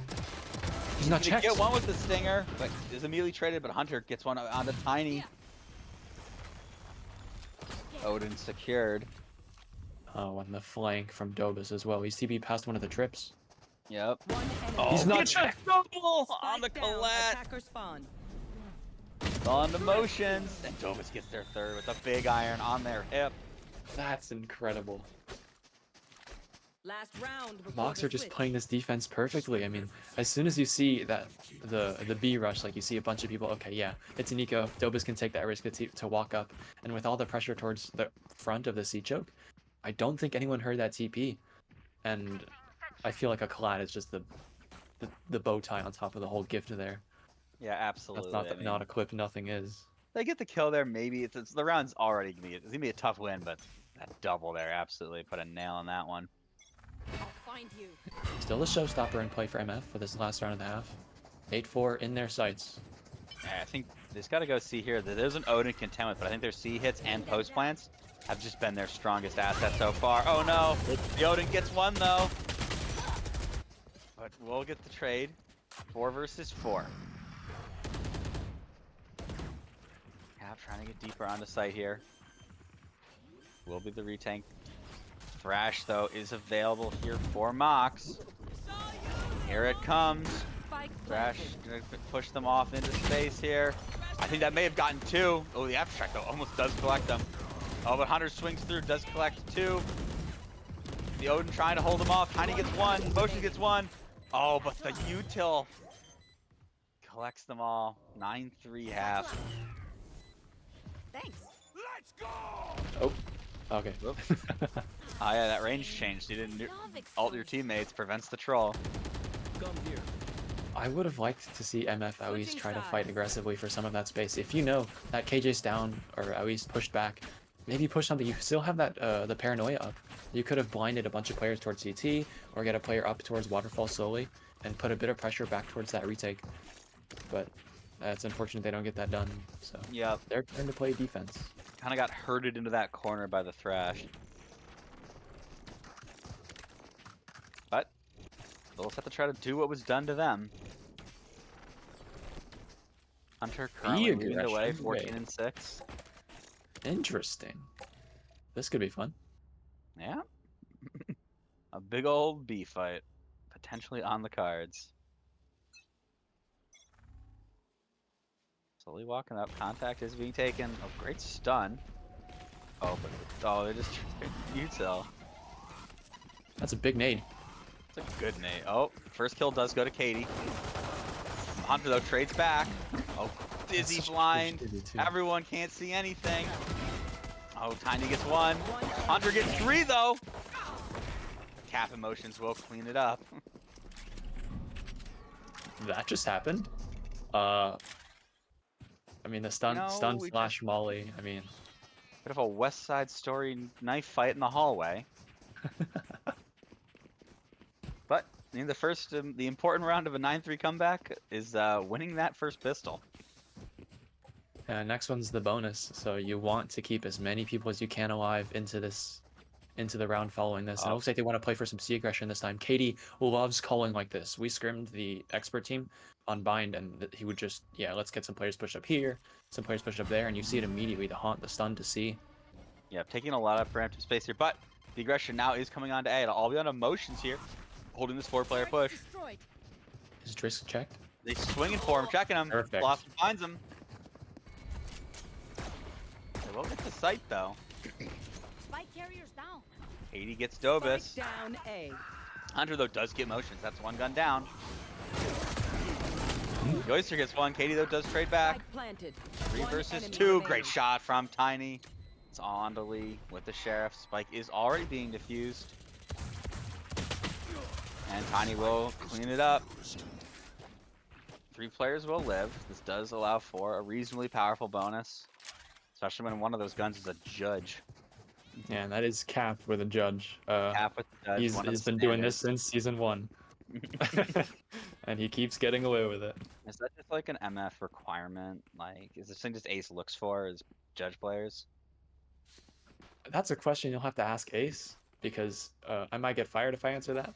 He's not They checked. get one with the stinger, but is immediately traded. But Hunter gets one onto Tiny. Odin secured. Oh, and the flank from Dobus as well. He's TP past one of the trips. Yep. One enemy. Oh, He's not get checked. the double on the Spike down, Colette. attacker spawn. On the motions, and Dobus gets their third with a big iron on their hip. That's incredible. Last round before Mox the are just switch. playing this defense perfectly. I mean, as soon as you see that the B rush, like you see a bunch of people, okay, yeah, it's an eco. Dobus can take that risk to walk up, and with all the pressure towards the front of the C choke, I don't think anyone heard that TP, and I feel like a collide is just the bow tie on top of the whole gift there. Yeah, absolutely. That's I mean, not a clip. Nothing is. they get the kill there. Maybe it's the round's already gonna be a tough win, but that double there absolutely put a nail on that one. I'll find you. Still a showstopper in play for MF for this last round and a half. 8-4 in their sights. Yeah, I think they just gotta go see here. There's an Odin contend with, but I think their C hits and post plants have just been their strongest asset so far. Oh no, the Odin gets one though, but we'll get the trade. 4 versus 4. Cap trying to get deeper onto site here. Will be the retank. Thrash though is available here for Mox. Here it comes. Spike Thrash planted. gonna push them off into space here. I think that may have gotten 2. Oh, the abstract though almost does collect them. Oh, but Hunter swings through, does collect 2. The Odin trying to hold him off. Tiny gets 1. Motion gets 1. Oh, but the util collects them all. 9-3 half. Thanks. Let's go! Oh, okay. Whoop. Oh yeah, that range changed. You didn't ult your teammates, prevents the troll. Come here. I would have liked to see MF at least Switching try to fight sides. aggressively for some of that space. If you know that KJ's down, or at least pushed back, maybe push something. You still have that the paranoia up. You could have blinded a bunch of players towards CT, or get a player up towards waterfall slowly, and put a bit of pressure back towards that retake. But it's unfortunate they don't get that done. So Yep. they're trying to play defense. Kind of got herded into that corner by the Thrash. But they'll just have to try to do what was done to them. Hunter currently leading the way, aggression, 14 right. and 6. Interesting. This could be fun. Yeah. A big old B fight. Potentially on the cards. Slowly walking up. Contact is being taken. Oh, great stun. Oh, but they just util. That's a big nade. It's a good nade. Oh, first kill does go to Katie. Hunter though trades back. Oh, dizzy That's blind. dizzy, too. Everyone can't see anything. Oh, Tiny gets 1. Hunter gets 3 though. Cap emotions will clean it up. That just happened. I mean the stun No, we slash molly. I mean, Bit of a West Side Story knife fight in the hallway. But I mean, the important round of a 9-3 comeback is winning that first pistol. next one's the bonus. So you want to keep as many people as you can alive into the round following this. And it Oh. looks like they want to play for some C aggression this time. Katie loves calling like this. We scrimmed the expert team on bind, and he would just, yeah, let's get some players pushed up here, some players pushed up there, and you see it immediately, the haunt, the stun to C. Yeah, taking a lot of preemptive space here, but the aggression now is coming on to A. It'll all be on emotions here, holding this 4-player push. Destroyed. Is Drisk checked? They swinging for him, checking him. Perfect. Blossom finds him. They will get the site though. Spike carriers down. 80 gets Dobus. Spike down A. Hunter though does get motions. That's 1 gun down. Yoister gets 1. Katie though does trade back. Spike planted. 3 One versus enemy 2. remaining. Great shot from Tiny. It's on to Lee with the Sheriff. Spike is already being diffused. And Tiny will clean it up. 3 players will live. This does allow for a reasonably powerful bonus. Especially when one of those guns is a judge. Yeah, and that is Cap with a judge. Cap with the judge. He's been doing this since season 1. And he keeps getting away with it. Is that just like an MF requirement? Like, is this thing just Ace looks for as judge players? That's a question you'll have to ask Ace, because I might get fired if I answer that.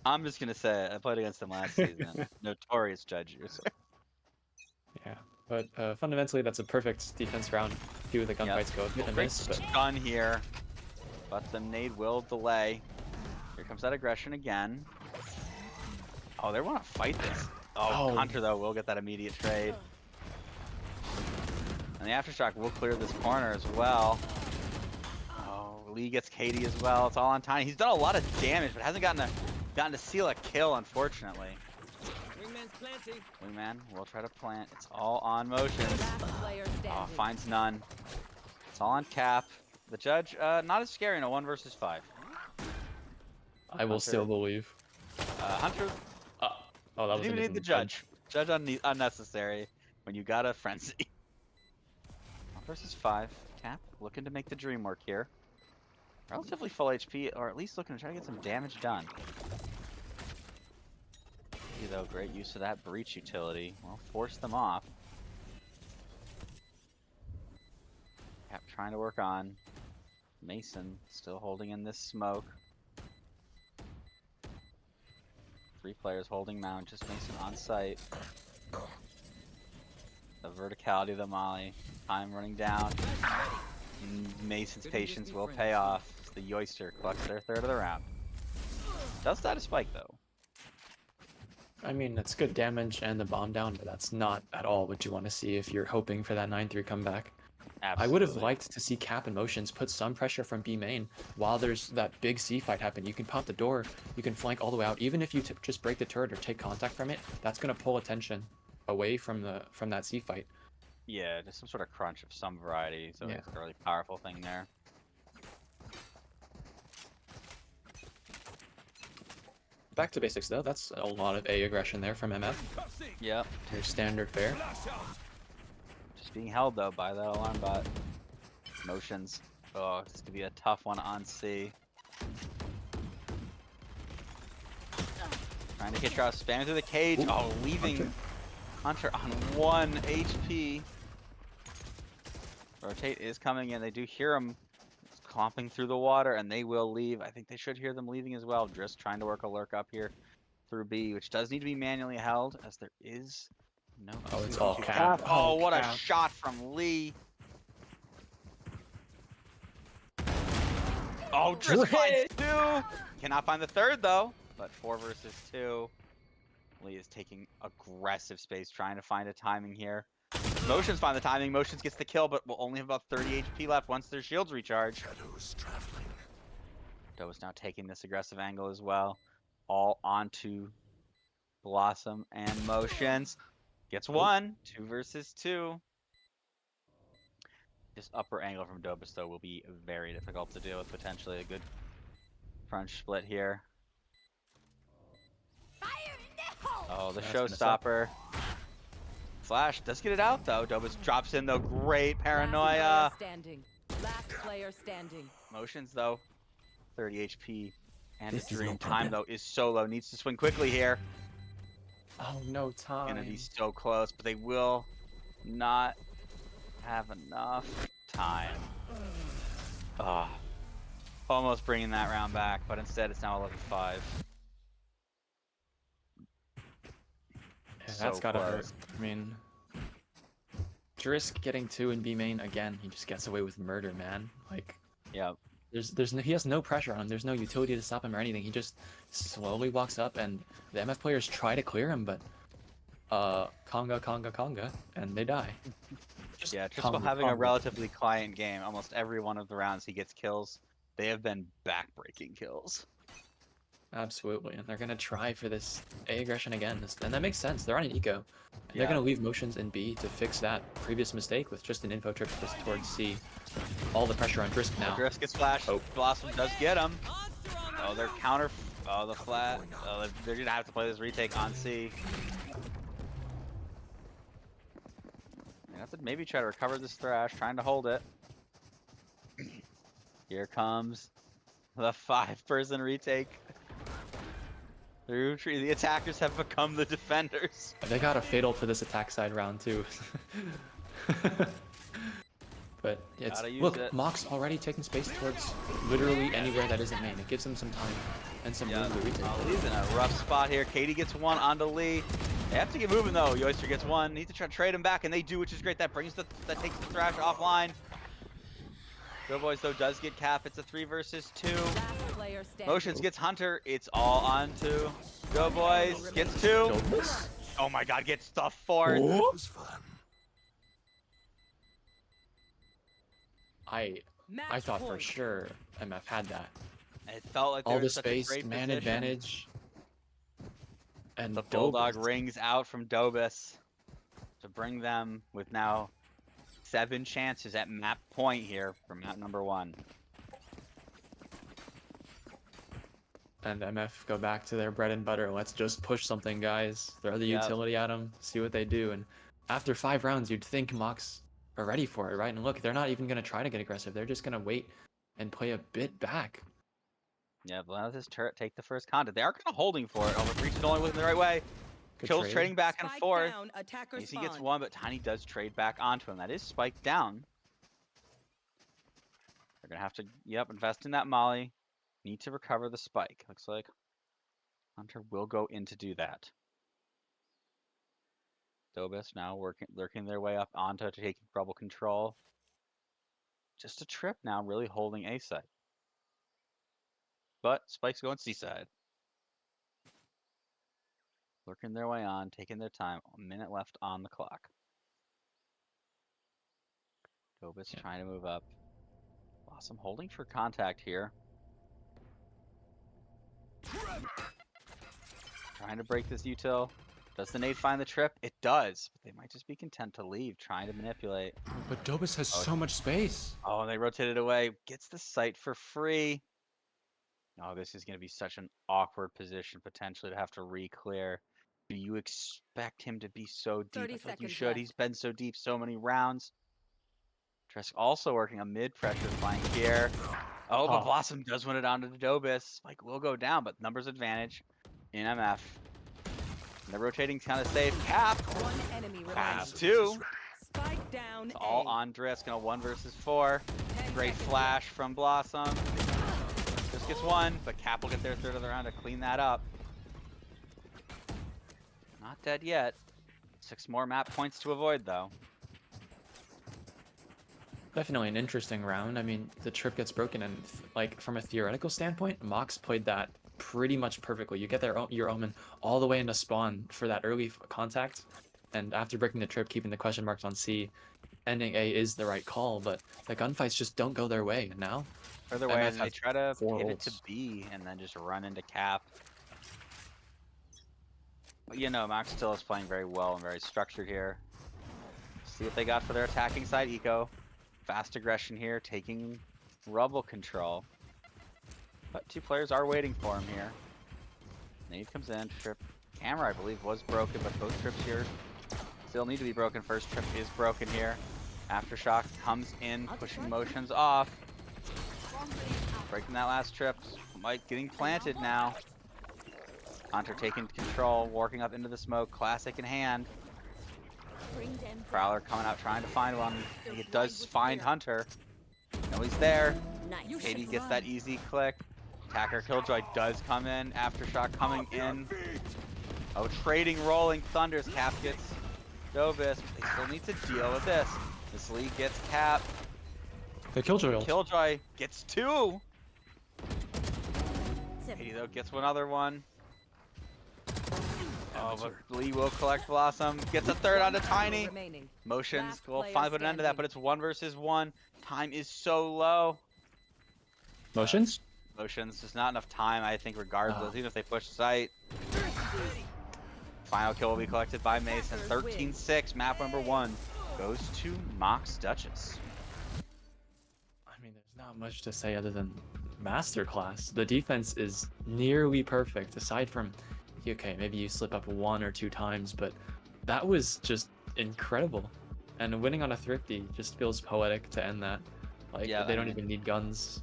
I'm just gonna say I played against him last season. Notorious judges. Yeah, but fundamentally that's a perfect defense round. Few of the gunfights go a bit Great amiss, but stun here, but the nade will delay. Here comes that aggression again. Oh, they want to fight this. Oh, Oh. Hunter though will get that immediate trade. And the Aftershock will clear this corner as well. Oh, Lee gets Katie as well. It's all on Tiny. He's done a lot of damage, but hasn't gotten to seal a kill, unfortunately. Wingman's planting. Wingman will try to plant. It's all on Motions. Last player standing. Oh, finds none. It's all on Cap. The judge, not as scary in a 1 versus 5. I will Hunter. still believe. Hunter Oh, that didn't was even need the judge. Judge unnecessary when you got a frenzy. 1 versus 5. Cap looking to make the dream work here. Relatively full HP, or at least looking to try to get some damage done. Though, great use of that breach utility. Well, force them off. Cap trying to work on. Mason still holding in this smoke. 3 players holding mount, just Mason on site. The verticality of the molly. Time running down. Mason's patience will pay off. The Yoister collects their 3rd of the round. Does that a spike though? I mean, it's good damage and the bomb down, but that's not at all what you want to see if you're hoping for that 9-3 comeback. Absolutely. I would have liked to see Cap and Motions put some pressure from B main while there's that big C fight happen. You can pop the door, you can flank all the way out. Even if you just break the turret or take contact from it, that's going to pull attention away from that C fight. Yeah, just some sort of crunch of some variety. So Yeah. it's a really powerful thing there. Back to basics though, that's a lot of A aggression there from MF. Yep. Your standard fare. Just being held though by that alarm bot. Motions. Oh, this could be a tough one on C. Trying to hit her out, spamming through the cage. Ooh, Oh, leaving Hunter on 1 HP. Rotate is coming in. They do hear him clomping through the water, and they will leave. I think they should hear them leaving as well. Just trying to work a lurk up here through B, which does need to be manually held, as there is no. Oh, it's all pursuit. Cap. Oh, Oh, what a Cap. shot from Lee. Oh, Driss finds 2. Cannot find the 3rd though, but 4 versus 2. Lee is taking aggressive space, trying to find a timing here. Motions find the timing. Motions gets the kill, but will only have about 30 HP left once their shields recharge. Shadows traveling. Doe is now taking this aggressive angle as well. All onto Blossom and Motions. Gets 1. 2 versus 2. This upper angle from Dobus though will be very difficult to deal with. Potentially a good front split here. Fire in the hole! Oh, the That's gonna showstopper. Flash does get it out though. Dobus drops in though. Great Last paranoia. player standing. Last player standing. Motions though. 30 HP. And This his is dream no time problem. though is so low. Needs to swing quickly here. Oh, no time. Gonna be so close, but they will not have enough time. Ah. Almost bringing that round back, but instead it's now 11-5. Yeah, that's So gotta hurt. close. I mean, Drisk getting 2 in B main again, he just gets away with murder, man. Like, Yep. he has no pressure on him. There's no utility to stop him or anything. He just slowly walks up, and the MF players try to clear him, but conga, and they die. Just Yeah, Triskel having a relatively client game. Almost every one of the rounds he gets kills. They have been back-breaking kills. Absolutely, and they're gonna try for this A aggression again, and that makes sense. They're on an eco. And Yeah. they're gonna leave Motions in B to fix that previous mistake with just an info trip just towards C. All the pressure on Drisk now. Drisk gets flashed. Oh. Blossom does get him. Oh, they're counter. Oh, the flat. Oh, they're gonna have to play this retake on C. They have to maybe try to recover this Thrash, trying to hold it. Here comes the 5-person retake. The attackers have become the defenders. They got a fatal for this attack side round too. But it's Gotta use look, it. MOX already taking space towards literally anywhere that isn't main. It gives him some time and some room to retake. Lee's in a rough spot here. Katie gets one onto Lee. They have to get moving though. Yoister gets one. Need to try to trade him back, and they do, which is great. That takes the Thrash offline. Doughboys though does get Cap. It's a 3 versus 2. Last player standing. Motions gets Hunter. It's all on to Doughboys. Gets 2. Oh my God, gets the 4th. It was fun. I Match thought for point. sure MF had that. It felt like All there the was such a space, great man position. advantage. And The Bulldog Dobus. rings out from Dobus to bring them with now 7 chances at map point here for map number 1. And MF go back to their bread and butter. Let's just push something, guys. Throw the Yep. utility at them, see what they do. And after 5 rounds, you'd think MOX are ready for it, right? And look, they're not even going to try to get aggressive. They're just going to wait and play a bit back. Yeah, but let this turret take the first contact. They are kind of holding for it. Over Breach is only looking the right way. Good Kills trade. trading back and Spike forth. down, attacker AC gets spawn. 1, but Tiny does trade back onto him. That is spiked down. They're going to have to, invest in that Molly. Need to recover the spike. Looks like Hunter will go in to do that. Dobus now lurking their way up onto taking trouble control. Just a trip now, really holding A side. But Spike's going C side. Lurking their way on, taking their time. A minute left on the clock. Dobus trying to move up. Blossom holding for contact here. Trying to break this util. Does the nade find the trip? It does, but they might just be content to leave, trying to manipulate. But Dobus has so much space. Oh, and they rotated away. Gets the site for free. Oh, this is going to be such an awkward position, potentially, to have to re-clear. Do you expect him to be so deep? 30 I feel like you seconds should. left. He's been so deep so many rounds. Tresk also working a mid-pressure flank here. Oh, but Blossom does win it onto the Dobus. Spike will go down, but numbers advantage in MF. And they're rotating kind of safe. Cap! One enemy Pass remaining. 2. Spike down. It's all A. on Drisk in a 1 versus 4. 10 Great seconds flash from Blossom. Just gets 1, but Cap will get their 3rd of the round to clean that up. Not dead yet. 6 more map points to avoid, though. Definitely an interesting round. I mean, the trip gets broken, and like from a theoretical standpoint, MOX played that pretty much perfectly. You get your Omen all the way into spawn for that early contact, and after breaking the trip, keeping the question marks on C, ending A is the right call. But the gunfights just don't go their way, and now Further away, MF and they has try to 4 hit it to ults. B and then just run into Cap. But Max still is playing very well and very structured here. See what they got for their attacking side. Eco. Fast aggression here, taking rubble control. But 2 players are waiting for him here. Nade comes in. Trip camera, I believe, was broken, but both trips here still need to be broken. First trip is broken here. Aftershock comes in, pushing motions off. Breaking that last trip. Mike getting planted now. Hunter taking control, working up into the smoke. Classic in hand. Prowler coming out trying to find one. It does find Hunter. No, he's there. Nice. Katie gets that easy click. Attacker Killjoy does come in. Aftershock coming in. Oh, trading rolling thunders. Cap gets Dobus. They still need to deal with this. This league gets Cap. The Killjoy ult. Killjoy gets 2. Katie though gets another one. Oh, but Lee will collect Blossom. Gets a 3rd onto Tiny. Remaining. Motions Last will player finally put an end to that, standing. but it's 1 versus 1. Time is so low. Motions? Motions, just not enough time, I think, regardless, Oh. even if they push site. Final kill will be collected by Mason. 13-6, map number 1 goes to MOX Duchess. I mean, there's not much to say other than masterclass. The defense is nearly perfect, aside from, okay, maybe you slip up 1 or 2 times, but that was just incredible. And winning on a Thrifty just feels poetic to end that. Like, Yeah, they I don't mean, even need guns.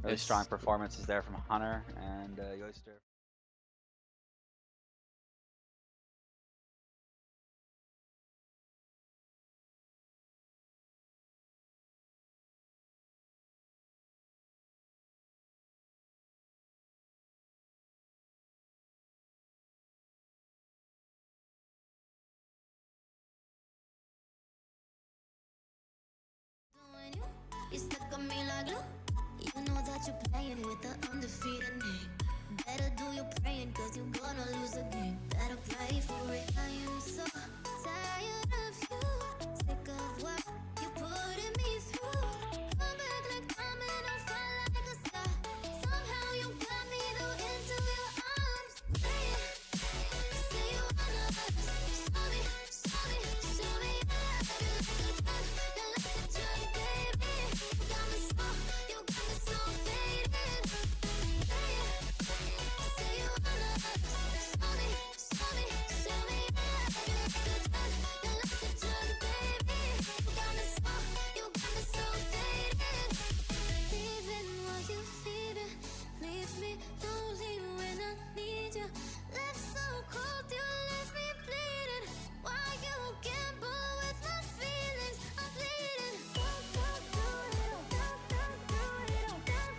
Really It's- strong performances there from Hunter and Yoister. You stuck on me like glue. You know that you're playing with the undefeated name. Better do your praying, cause you're gonna lose the game. Better play for it. I am so tired of you. Sick of what you putting me through. Come back like I'm in a fire like a star. Somehow you got me though into your arms. Say you wanna show me, show me, show me. You like a drug, baby. You got me so faded. Say you wanna show me, show me, show me. You like a drug, baby. You got me so faded. Leaving while you leaving, leave me lonely when I need you. Lips so cold, you left me bleeding. Why you gamble with my feelings? I'm bleeding. Down through it all, down through it all, down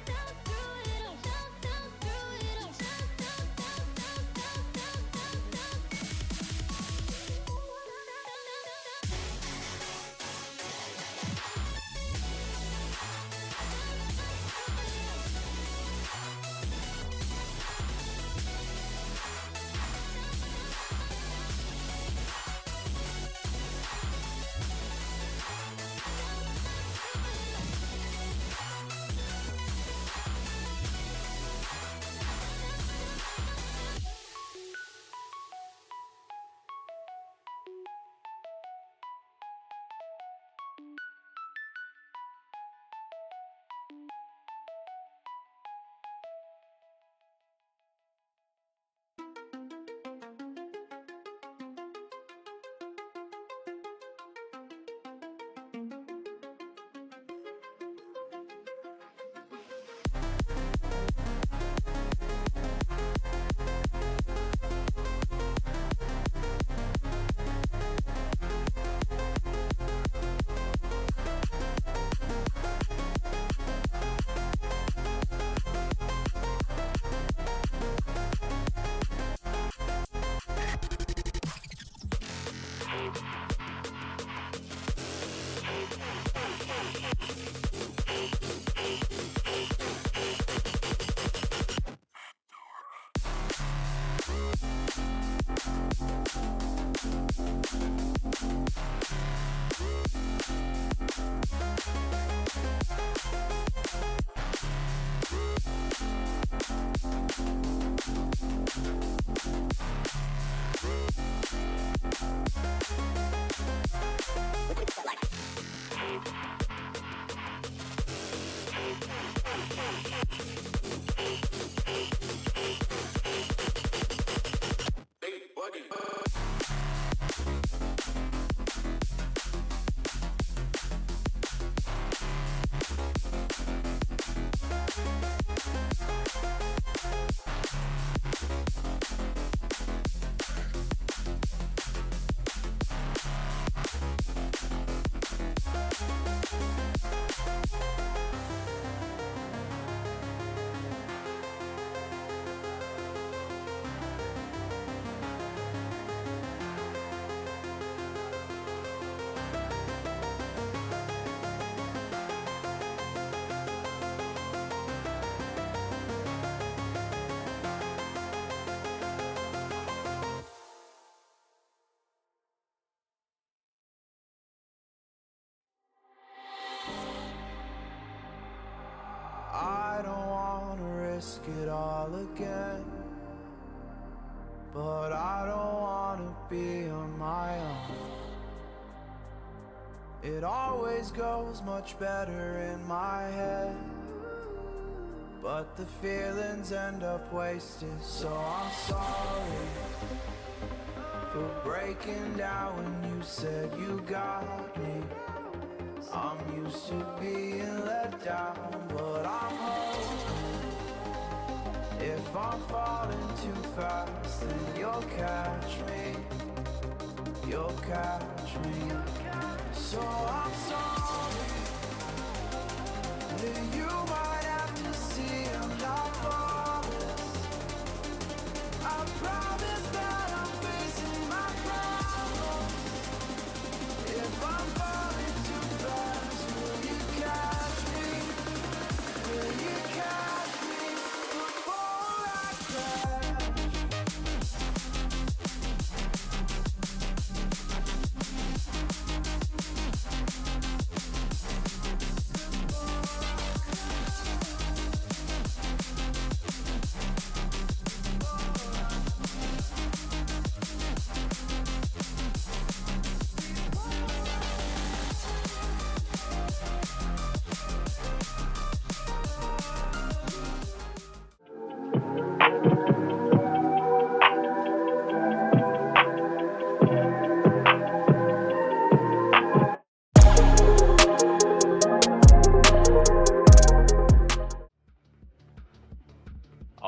through it all, down through it all, I don't wanna risk it all again, but I don't wanna be on my own. It always goes much better in my head, but the feelings end up wasted. So I'm sorry for breaking down when you said you got me. I'm used to being let down, but I'm hoping if I'm falling too fast, then you'll catch me. You'll catch me. So I'm sorry that you might have to see I'm not flawless. I promise that I'm facing my problems. If I'm falling too fast, will you catch me?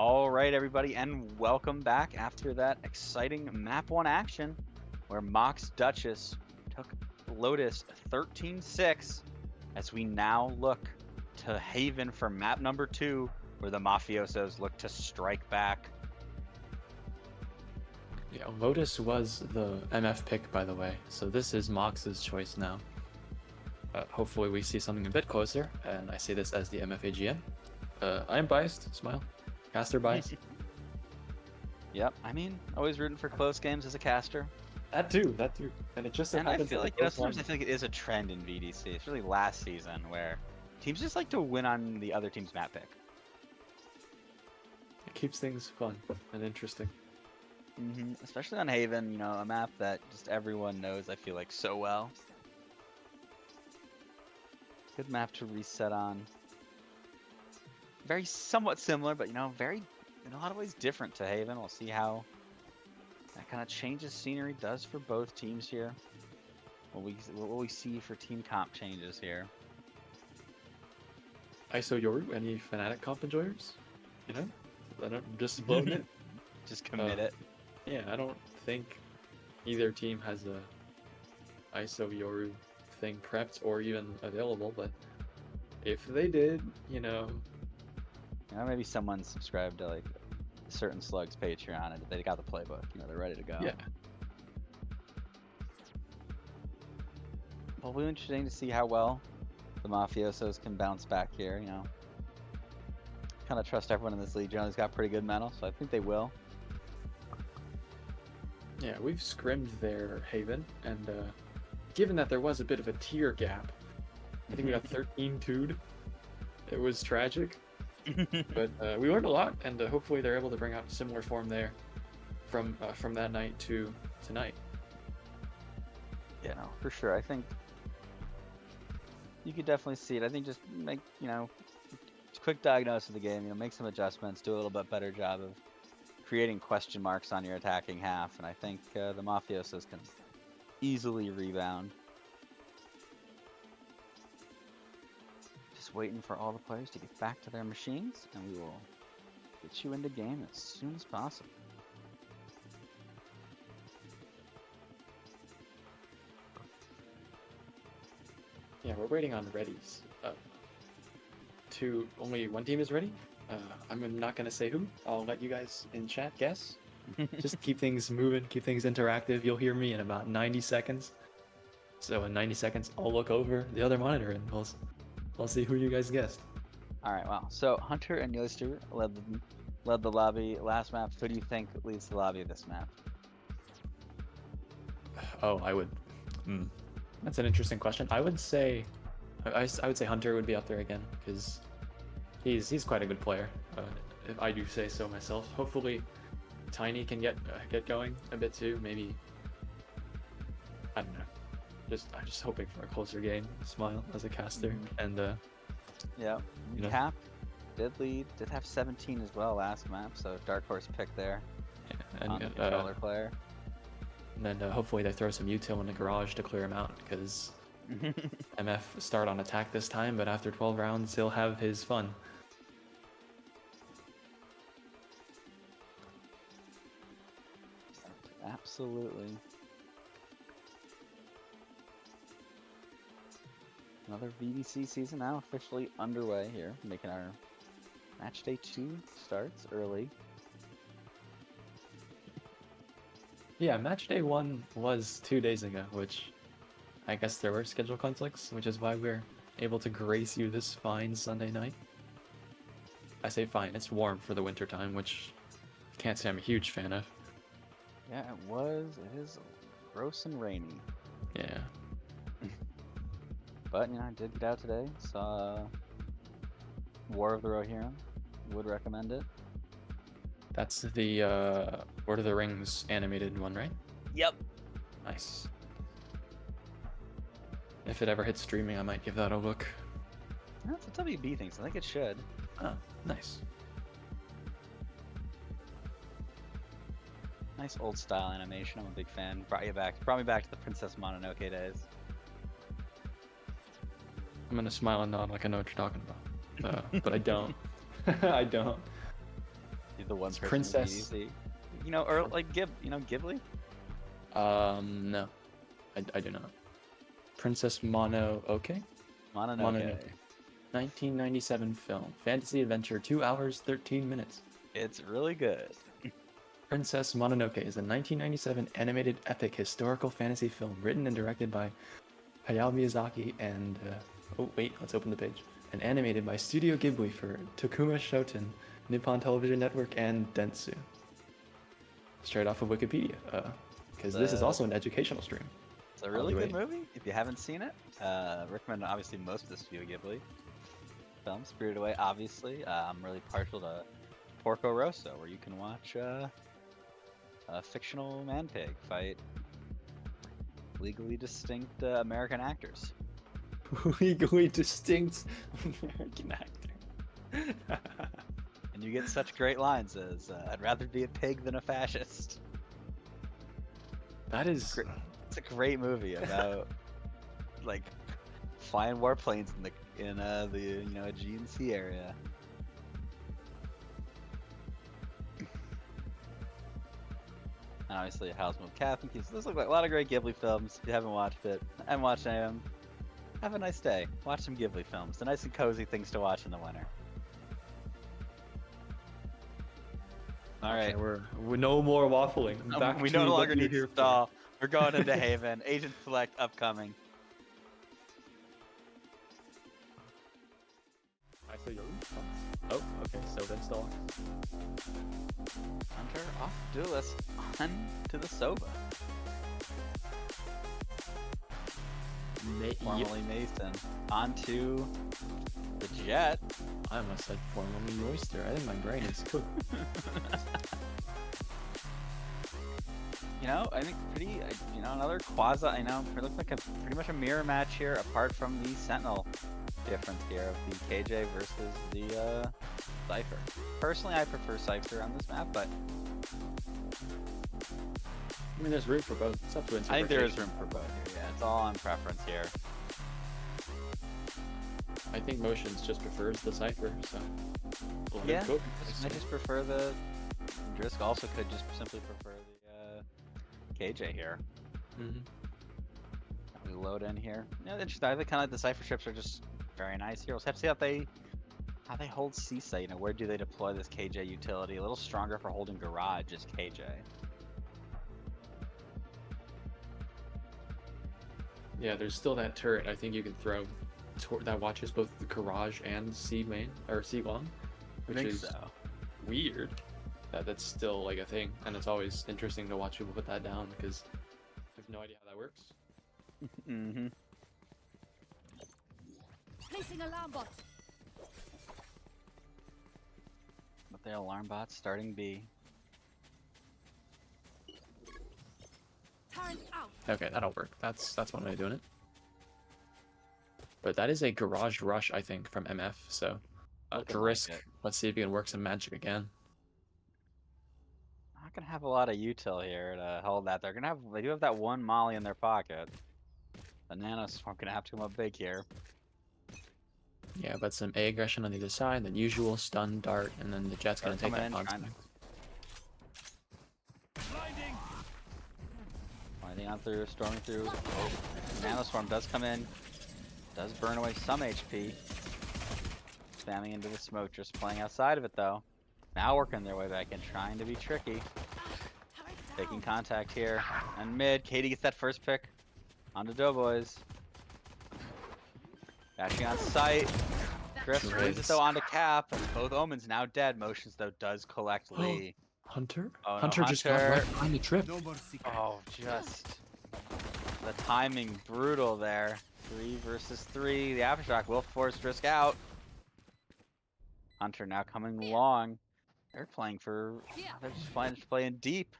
All right, everybody, and welcome back after that exciting map 1 action where MOX Duchess took Lotus 13-6 as we now look to Haven for map number 2 where the Mafiosos look to strike back. Yeah, Lotus was the MF pick, by the way, so this is Mox's choice now. Hopefully we see something a bit closer, and I say this as the MF AGM. I am biased, smile. Caster bias. Yep, I mean, always rooting for close games as a caster. That too. And it just so And I happens feel that like, the close sometimes one- I feel like it is a trend in VDC. It's really last season where teams just like to win on the other team's map pick. it keeps things fun and interesting. Especially on Haven, you know, a map that just everyone knows, I feel like, so well. Good map to reset on. Very somewhat similar, but, you know, very, in a lot of ways, different to Haven. We'll see how that kind of changes scenery does for both teams here. What will we see for team comp changes here? ISO Yoru, any Fnatic comp enjoyers? You know? I'm just floating it. Just commit it. Yeah, I don't think either team has a ISO Yoru thing prepped or even available, but if they did, you know, You know, maybe someone subscribed to like a certain Slug's Patreon and they got the playbook. You know, they're ready to go. yeah. Well, it'll be interesting to see how well the Mafiosos can bounce back here. You know, kind of trust everyone in this league. Generally's got pretty good metal, so I think they will. Yeah, we've scrimmed their Haven, and given that there was a bit of a tier gap, I think we got 13 2'd. It was tragic, but we learned a lot, and hopefully they're able to bring out similar form there from that night to tonight. Yeah, no, for sure. I think you could definitely see it. I think just make, you know, quick diagnosis of the game. You know, make some adjustments, do a little bit better job of creating question marks on your attacking half, and I think the Mafiosos can easily rebound. Just waiting for all the players to get back to their machines, and we will get you into game as soon as possible. Yeah, we're waiting on readies. Only one team is ready. I'm not gonna say who. I'll let you guys in chat guess. Just keep things moving, keep things interactive. You'll hear me in about 90 seconds. So in 90 seconds, I'll look over the other monitor and we'll see who you guys guessed. All right, wow. So Hunter and Yoister led the lobby last map. Who do you think leads the lobby this map? Oh, I would. That's an interesting question. I would say, I would say Hunter would be up there again because he's quite a good player. If I do say so myself. Hopefully, Tiny can get going a bit too. Maybe, I don't know. I'm just hoping for a closer game. Smile as a caster, and Yeah, you know. Cap did lead, did have 17 as well last map, so Dark Horse pick there on the controller player. and then hopefully they throw some util in the garage to clear him out because MF start on attack this time, but after 12 rounds he'll have his fun. Absolutely. Another VDC season now officially underway here, making our match day 2 starts early. Yeah, match day 1 was 2 days ago, which I guess there were schedule conflicts, which is why we're able to grace you this fine Sunday night. I say fine, it's warm for the winter time, which I can't say I'm a huge fan of. Yeah, it is gross and rainy. Yeah. But, you know, I did get out today, saw War of the Rohirrim, would recommend it. That's the Lord of the Rings animated one, right? Yep. Nice. If it ever hits streaming, I might give that a look. That's a WB thing, so I think it should. Oh, nice. Nice old style animation, I'm a big fan. Brought me back to the Princess Mononoke days. I'm gonna smile and nod like I know what you're talking about. But I don't. I don't. You're the one It's person Princess. with VDC. You know, or like Ghibli. No, I do not. Princess Mononoke? Mononoke. 1997 film. Fantasy adventure, 2 hours, 13 minutes. It's really good. Princess Mononoke is a 1997 animated epic historical fantasy film written and directed by Hayao Miyazaki and... oh, wait, let's open the page. And animated by Studio Ghibli for Tokuma Shoten, Nippon Television Network, and Dentsu. Straight off of Wikipedia, because this is also an educational stream. It's a really good movie. If you haven't seen it, recommend obviously most of the Studio Ghibli films. Spirited Away, obviously. I'm really partial to Porco Rosso, where you can watch a fictional man pig fight legally distinct American actors. Legally distinct American actor. And you get such great lines as, I'd rather be a pig than a fascist. That is... It's a great movie about, like, flying warplanes in the Aegean Sea area. And obviously, House with Catherine. There's like a lot of great Ghibli films. If you haven't watched it, and watched any of them, have a nice day. Watch some Ghibli films. They're nice and cozy things to watch in the winter. All right, we're no more waffling. we no longer need to stall. We're going into Haven. Agent Select upcoming. Oh, okay, so then stall. Hunter off Duelist on to the Sova. Formerly Mason. Onto the Jet. I almost said formerly Oyster. I think my brain is cooked. You know, I think another quasi, it looks like pretty much a mirror match here, apart from the Sentinel difference here of the KJ versus the Cypher. Personally, I prefer Cypher on this map, but I mean, there's room for both. It's up to I think there is room for both here. Yeah, it's all on preference here. I think Motions just prefers the Cypher, so... Yeah, I just prefer the... Drisk also could just simply prefer the KJ here. We load in here. Yeah, interesting. I think kind of like the Cypher ships are just very nice here. We'll have to see how they hold CISA. Where do they deploy this KJ utility? A little stronger for holding Garage is KJ. Yeah, there's still that turret I think you can throw that watches both the Garage and C main, or C long, which is weird. That's still like a thing, and it's always interesting to watch people put that down because I have no idea how that works. Placing alarm bot. But the alarm bot's starting B. Time out. Okay, that'll work. That's one way of doing it. But that is a Garage Rush, I think, from MF. So, Drisk. Let's see if he can work some magic again. Not gonna have a lot of util here to hold that. They do have that one Molly in their pocket. The Nano Swarm gonna have to come up big here. Yeah, but some A aggression on the other side, then usual stun, dart, and then the Jet's gonna take that constant. Blinding on through, storming through. Oh, Nano Swarm does come in. Does burn away some HP. Spamming into the smoke, just playing outside of it though. Now working their way back in, trying to be tricky. Taking contact here. And mid, Katie gets that first pick. Onto Doughboys. Dashing on sight. Chris wins it though onto Cap. Both Omens now dead. Motions though does collect Lee. Hunter? Oh, no, Hunter just got right behind the trip. Oh, just the timing brutal there. 3 versus 3. The Aftershock will force Drisk out. Hunter now coming long. They're playing they're just playing deep.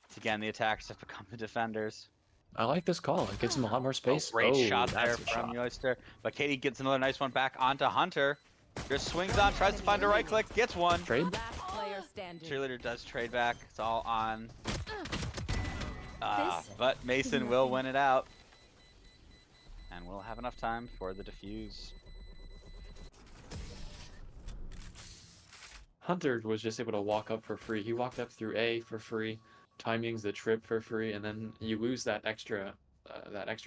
Once again, the attackers have become the defenders. I like this call. It gives him a lot more space. Great shot there from Yoister. But Katie gets another nice one back onto Hunter. Just swings on, tries to find a right click, gets one. Trade. Last player standing. Cheerleader does trade back. It's all on. But Mason will win it out. And we'll have enough time for the defuse. Hunter was just able to walk up for free. He walked up through A for free, timings the trip for free, and then you lose that extra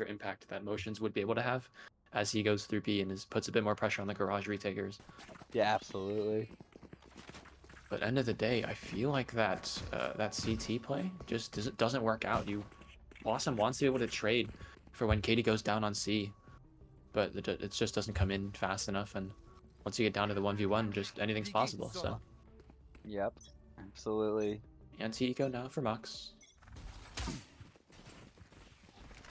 impact that Motions would be able to have as he goes through B and puts a bit more pressure on the garage retakers. Yeah, absolutely. But end of the day, I feel like that CT play just doesn't work out. Blossom wants to be able to trade for when Katie goes down on C, but it just doesn't come in fast enough. And once you get down to the 1v1, just anything's possible. So. Yep, absolutely. Anti-eco now for MOX.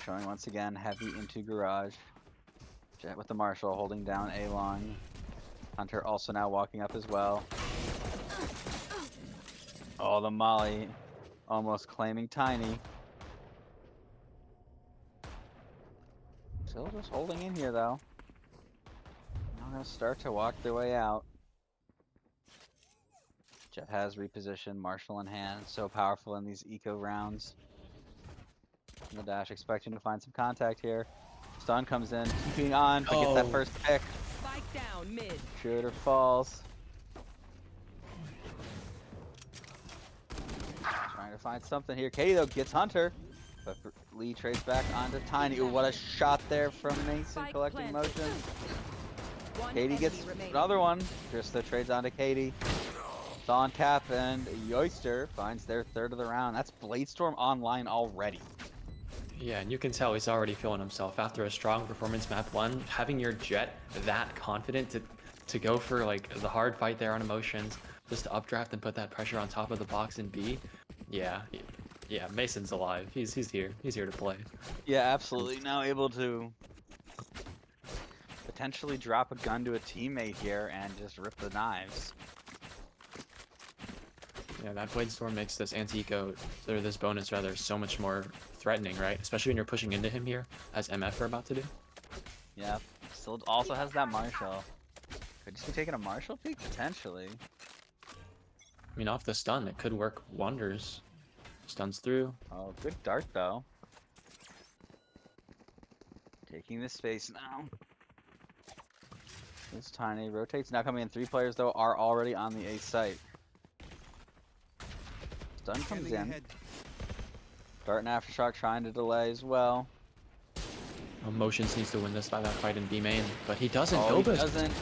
Showing once again heavy into garage. Jet with the Marshall holding down A long. Hunter also now walking up as well. Oh, the Molly almost claiming Tiny. Still just holding in here though. Now gonna start to walk their way out. Jet has repositioned, Marshall in hand. So powerful in these eco rounds. And the dash expecting to find some contact here. Stun comes in, keeping on to get that first pick. Spike down mid. Shooter falls. Trying to find something here. Katie though gets Hunter. But Lee trades back onto Tiny. Ooh, what a shot there from Mason Spike collecting planted. motion. One Katie enemy gets remaining. another one. Trista trades onto Katie. It's on tap and Yoister finds their third of the round. That's Bladestorm online already. Yeah, and you can tell he's already feeling himself after a strong performance map 1. Having your Jet that confident to go for like the hard fight there on emotions, just to updraft and put that pressure on top of the box in B. Yeah, Mason's alive. He's here. He's here to play. Yeah, absolutely. Now able to potentially drop a gun to a teammate here and just rip the knives. Yeah, that Bladestorm makes this anti-eco, or this bonus rather, so much more threatening, right? Especially when you're pushing into him here, as MF are about to do. Yeah, still also has that Marshall. Could just be taking a Marshall peek? Potentially. I mean, off the stun, it could work wonders. Stuns through. Oh, good dart though. Taking this space now. This Tiny rotates. Now coming in. 3 players though are already on the A site. Stun comes in. Dart and Aftershock trying to delay as well. Motions needs to win this by that fight in B main, but he doesn't. Oh, he Dobus. doesn't.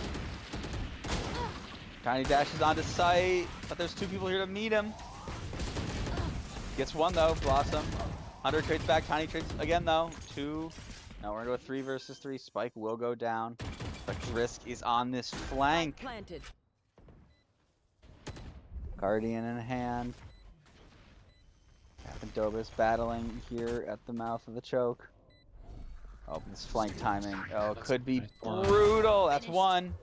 Tiny dashes onto site, but there's 2 people here to meet him. Gets 1 though, Blossom. Hunter trades back, Tiny trades again though. 2. Now we're gonna go 3 versus 3. Spike will go down. But Drisk is on this flank. Planted. Guardian in hand. Captain Dobus battling here at the mouth of the choke. Oh, this flank timing. Oh, That's could be nice one. brutal. That's 1.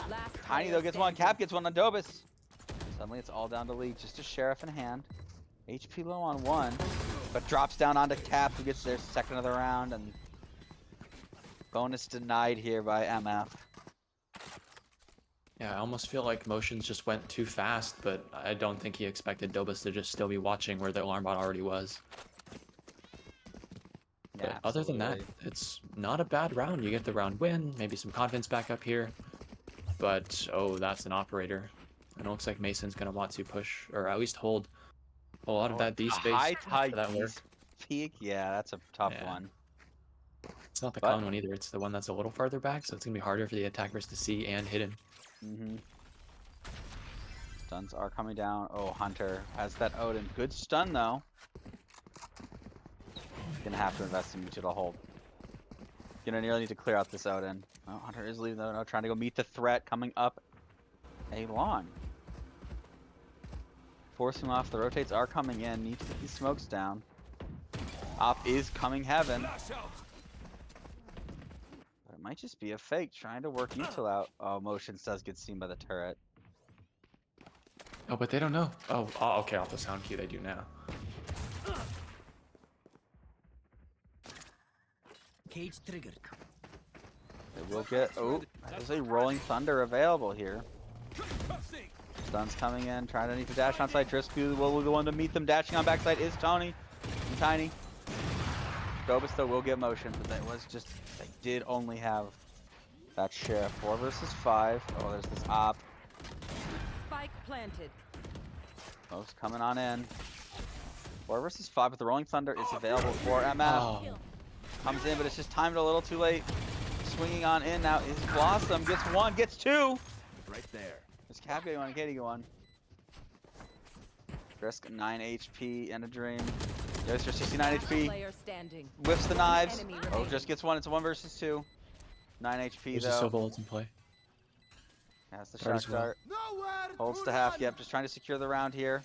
Last Tiny player though gets 1. standing. Cap gets 1 on Dobus. Suddenly it's all down to Lee. Just a Sheriff in hand. HP low on 1. But drops down onto Cap, who gets their second of the round. And bonus denied here by MF. Yeah, I almost feel like Motions just went too fast, but I don't think he expected Dobus to just still be watching where the alarm bot already was. But Yeah, other than that, absolutely. it's not a bad round. You get the round win, maybe some confidence back up here. But, oh, that's an operator. And it looks like Mason's going to want to push, or at least hold a lot of that D space. High for tide that work. peak. Yeah, that's a tough Yeah. one. It's not the But- common one either. It's the one that's a little farther back, so it's going to be harder for the attackers to see and hit him. Stuns are coming down. Oh, Hunter has that Odin. Good stun though. Gonna have to invest in mutual hold. Gonna nearly need to clear out this Odin. Oh, Hunter is leaving though. No, trying to go meet the threat coming up a long. Forcing him off. The rotates are coming in. Need to get these smokes down. Op is coming heaven. But it might just be a fake trying to work util out. Oh, Motions does get seen by the turret. Oh, but they don't know. Oh, okay, off the sound cue they do now. Cage triggered. They will get. Oh, there's a Rolling Thunder available here. Stuns coming in, trying to need to dash on side. Drisku will be the one to meet them. Dashing on backside is Tony and Tiny. Dobus though will get motion, but that was just, they did only have That share 4 versus 5. Oh, there's this op. Spike planted. Most coming on in. 4 versus 5, but the Rolling Thunder is available for MF. Oh, Comes in, but it's just timed a little too late. Swinging on in now is Blossom. Gets 1, gets 2. Right there. There's Cap going on, Katie going. Risk 9 HP and a dream. There's just 69 Last HP. player standing. Whiffs the knives. Enemy Oh, remaining. just gets 1. It's a 1 versus 2. 9 HP there's a though. Silva ult in play. Has the Already shock well. dart. Nowhere Holds to to half. run. Yep, just trying to secure the round here.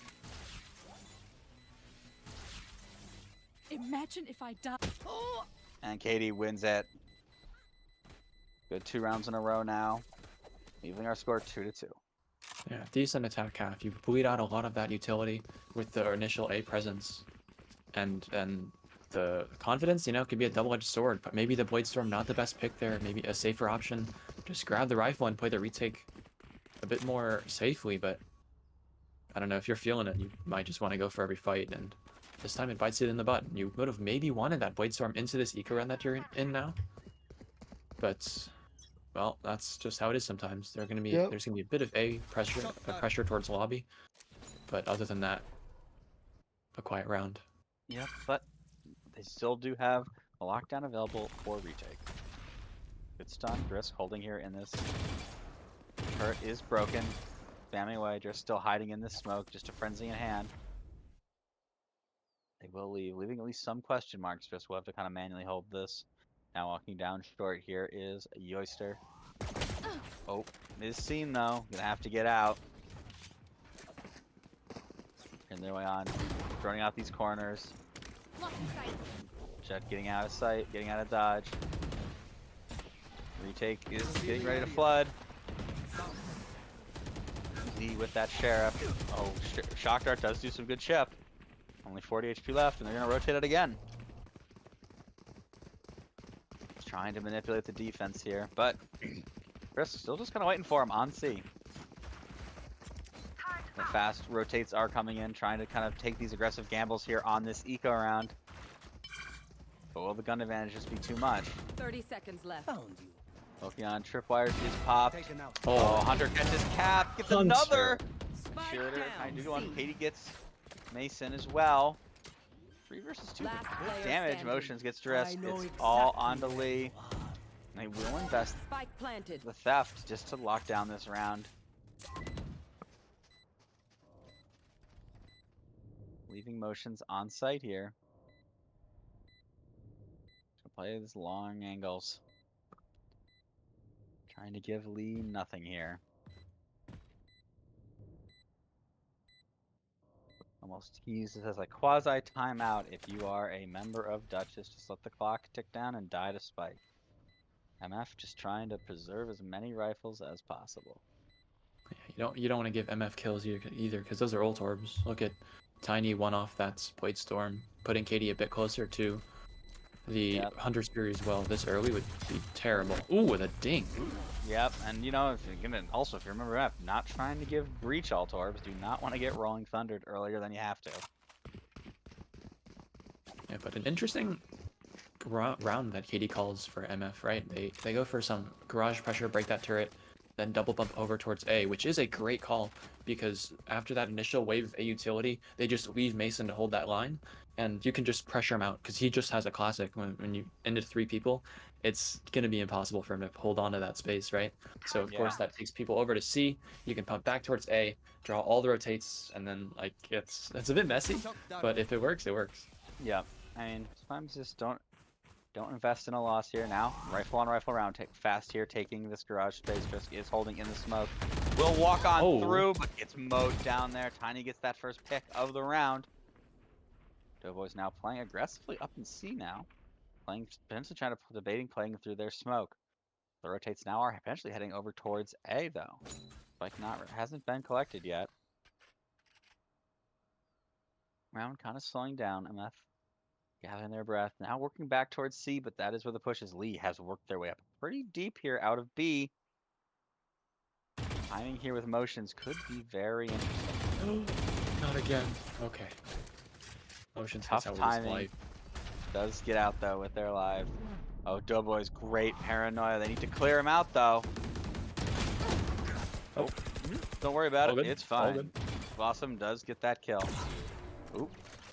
Imagine if I die. Oh! And Katie wins it. Good 2 rounds in a row now. Leaving our score 2-2. Yeah, decent attack half. You bleed out a lot of that utility with the initial A presence, and the confidence, you know, could be a double-edged sword. But maybe the Blade Storm not the best pick there. Maybe a safer option. Just grab the rifle and play the retake a bit more safely. But I don't know, if you're feeling it, you might just want to go for every fight. And this time it bites it in the butt. You would have maybe wanted that Blade Storm into this eco run that you're in now. But well, that's just how it is sometimes. There's gonna be a bit of a pressure towards lobby, but other than that, a quiet round. Yep, but they still do have a lockdown available for retake. Good stun. Risk holding here in this. Turret is broken. Spamming away. Just still hiding in this smoke. Just a frenzy in hand. They will leave, leaving at least some question marks. Just will have to kind of manually hold this. Now walking down short here is Yoister. Oh, is seen though. Gonna have to get out. And their way on. Throwing out these corners. Jet getting out of sight, getting out of dodge. Retake is getting ready to flood. Lee with that sheriff. Oh, Shock Dart does do some good chip. Only 40 HP left, and they're gonna rotate it again. Trying to manipulate the defense here, but Chris still just kind of waiting for him on C. The fast rotates are coming in, trying to kind of take these aggressive gambles here on this eco round. But will the gun advantage just be too much? 30 seconds left. Found you. Looking on tripwires is popped. Taken out. Oh, Hunter catches Cap, gets Hunter. another. Spike Shooter, down. I do on C. Katie gets Mason as well. 3 versus 2. Last Good player damage. standing. Motions gets dressed. I know It's all exactly on to where Lee. you are. They will invest Spike planted. the theft just to lock down this round. Leaving Motions on site here. To play these long angles. Trying to give Lee nothing here. Almost he uses as a quasi timeout if you are a member of Duchess. Just let the clock tick down and die to spike. MF just trying to preserve as many rifles as possible. Yeah, you don't want to give MF kills either, because those are ult orbs. Look at Tiny one off that Blade Storm, putting Katie a bit closer to the Hunter Spear as well. This early would be terrible. Ooh, with a ding. Yep, and you know, if you're gonna also, if you remember MF, not trying to give breach alt orbs. Do not want to get rolling thundered earlier than you have to. Yeah, but an interesting round that Katie calls for MF, right? They go for some garage pressure, break that turret, then double bump over towards A, which is a great call because after that initial wave of A utility, they just leave Mason to hold that line, and you can just pressure him out because he just has a classic. When you ended 3 people, it's going to be impossible for him to hold on to that space, right? So of course that takes people over to C. You can pump back towards A, draw all the rotates, and then like it's a bit messy, but if it works, it works. Yeah, I mean, sometimes just don't invest in a loss here. Now, rifle on rifle round, take fast here, taking this garage space. Just is holding in the smoke. Will walk on through, but gets mowed down there. Tiny gets that first pick of the round. Doughboys now playing aggressively up in C now. Playing, potentially trying to debating playing through their smoke. The rotates now are potentially heading over towards A though. Like hasn't been collected yet. Round kind of slowing down. MF gathering their breath. Now working back towards C, but that is where the push is. Lee has worked their way up pretty deep here out of B. Timing here with Motions could be very interesting. Not again. Okay. Motions Tough hits out with his timing. life. Does get out though with their live. Oh, Doughboy's great paranoia. They need to clear him out though. Oh. Don't worry about All it. good. It's All fine. good. Blossom does get that kill. Oop.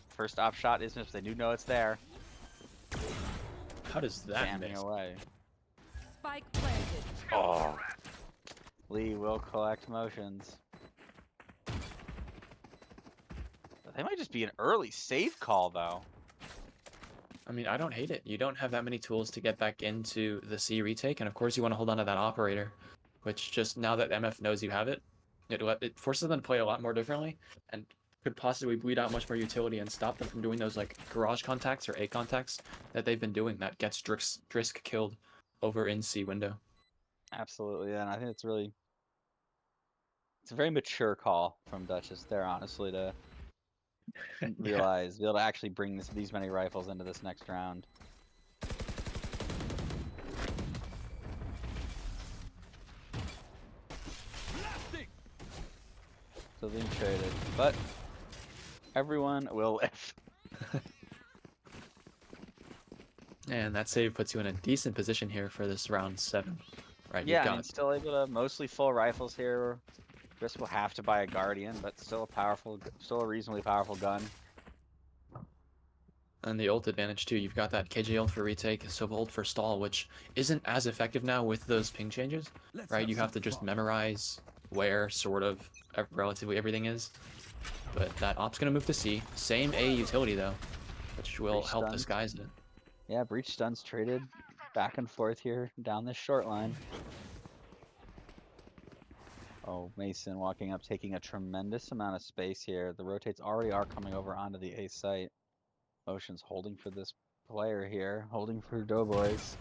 First op shot is missed. They do know it's there. How does that Jamming miss? away. Spike planted. Oh. Lee will collect motions. They might just be an early save call though. I mean, I don't hate it. You don't have that many tools to get back into the C retake, and of course you want to hold on to that operator, which just now that MF knows you have it, it forces them to play a lot more differently, and could possibly bleed out much more utility and stop them from doing those like garage contacts or A contacts that they've been doing that gets Drisk killed over in C window. Absolutely, yeah, and I think it's a very mature call from Duchess there, honestly, to realize, be able to actually bring these many rifles into this next round. So being traded, but everyone will live. And that save puts you in a decent position here for this round 7. Right, Yeah, you've I mean, got still able to mostly full rifles here. Chris will have to buy a Guardian, but still a reasonably powerful gun. and the ult advantage too. You've got that KJ ult for retake, Sova ult for stall, which isn't as effective now with those ping changes, right? You have to just memorize where sort of relatively everything is. But that op's gonna move to C. Same A utility though, which will Breach help stuns. disguise it. Yeah, breach stuns traded back and forth here down this short line. Oh, Mason walking up, taking a tremendous amount of space here. The rotates already are coming over onto the A site. Motion's holding for this player here, holding for Doughboys.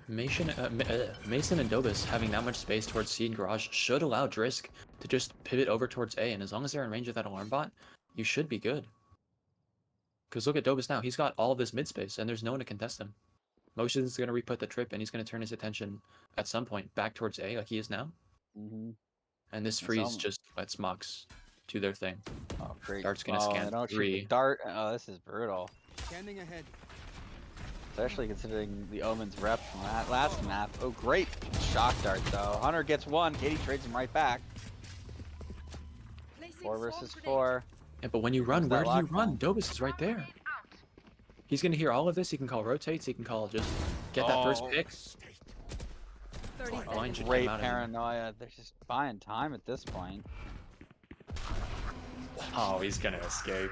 Mason and Dobus having that much space towards C and Garage should allow Drisk to just pivot over towards A, and as long as they're in range of that alarm bot, you should be good. Because look at Dobus now, he's got all of this mid space, and there's no one to contest him. Motion's going to re-put the trip, and he's going to turn his attention at some point back towards A, like he is now. Mm-hmm. And this freeze just lets MOX do their thing. Oh, great. Dart's going to They scan don't shoot 3. the dart. Oh, this is brutal. Scanning ahead. Especially considering the Omen's rep from that last map. Oh, great shock dart, though. Hunter gets one. Katie trades him right back. 4 versus 4. Yeah, but when you run, Where's where that do you run? Dobus is right there. He's going to hear all of this. He can call rotates. He can call just get that first pick. 30 Line seconds. should come Great out of him. paranoia. They're just buying time at this point. Oh, he's going to escape.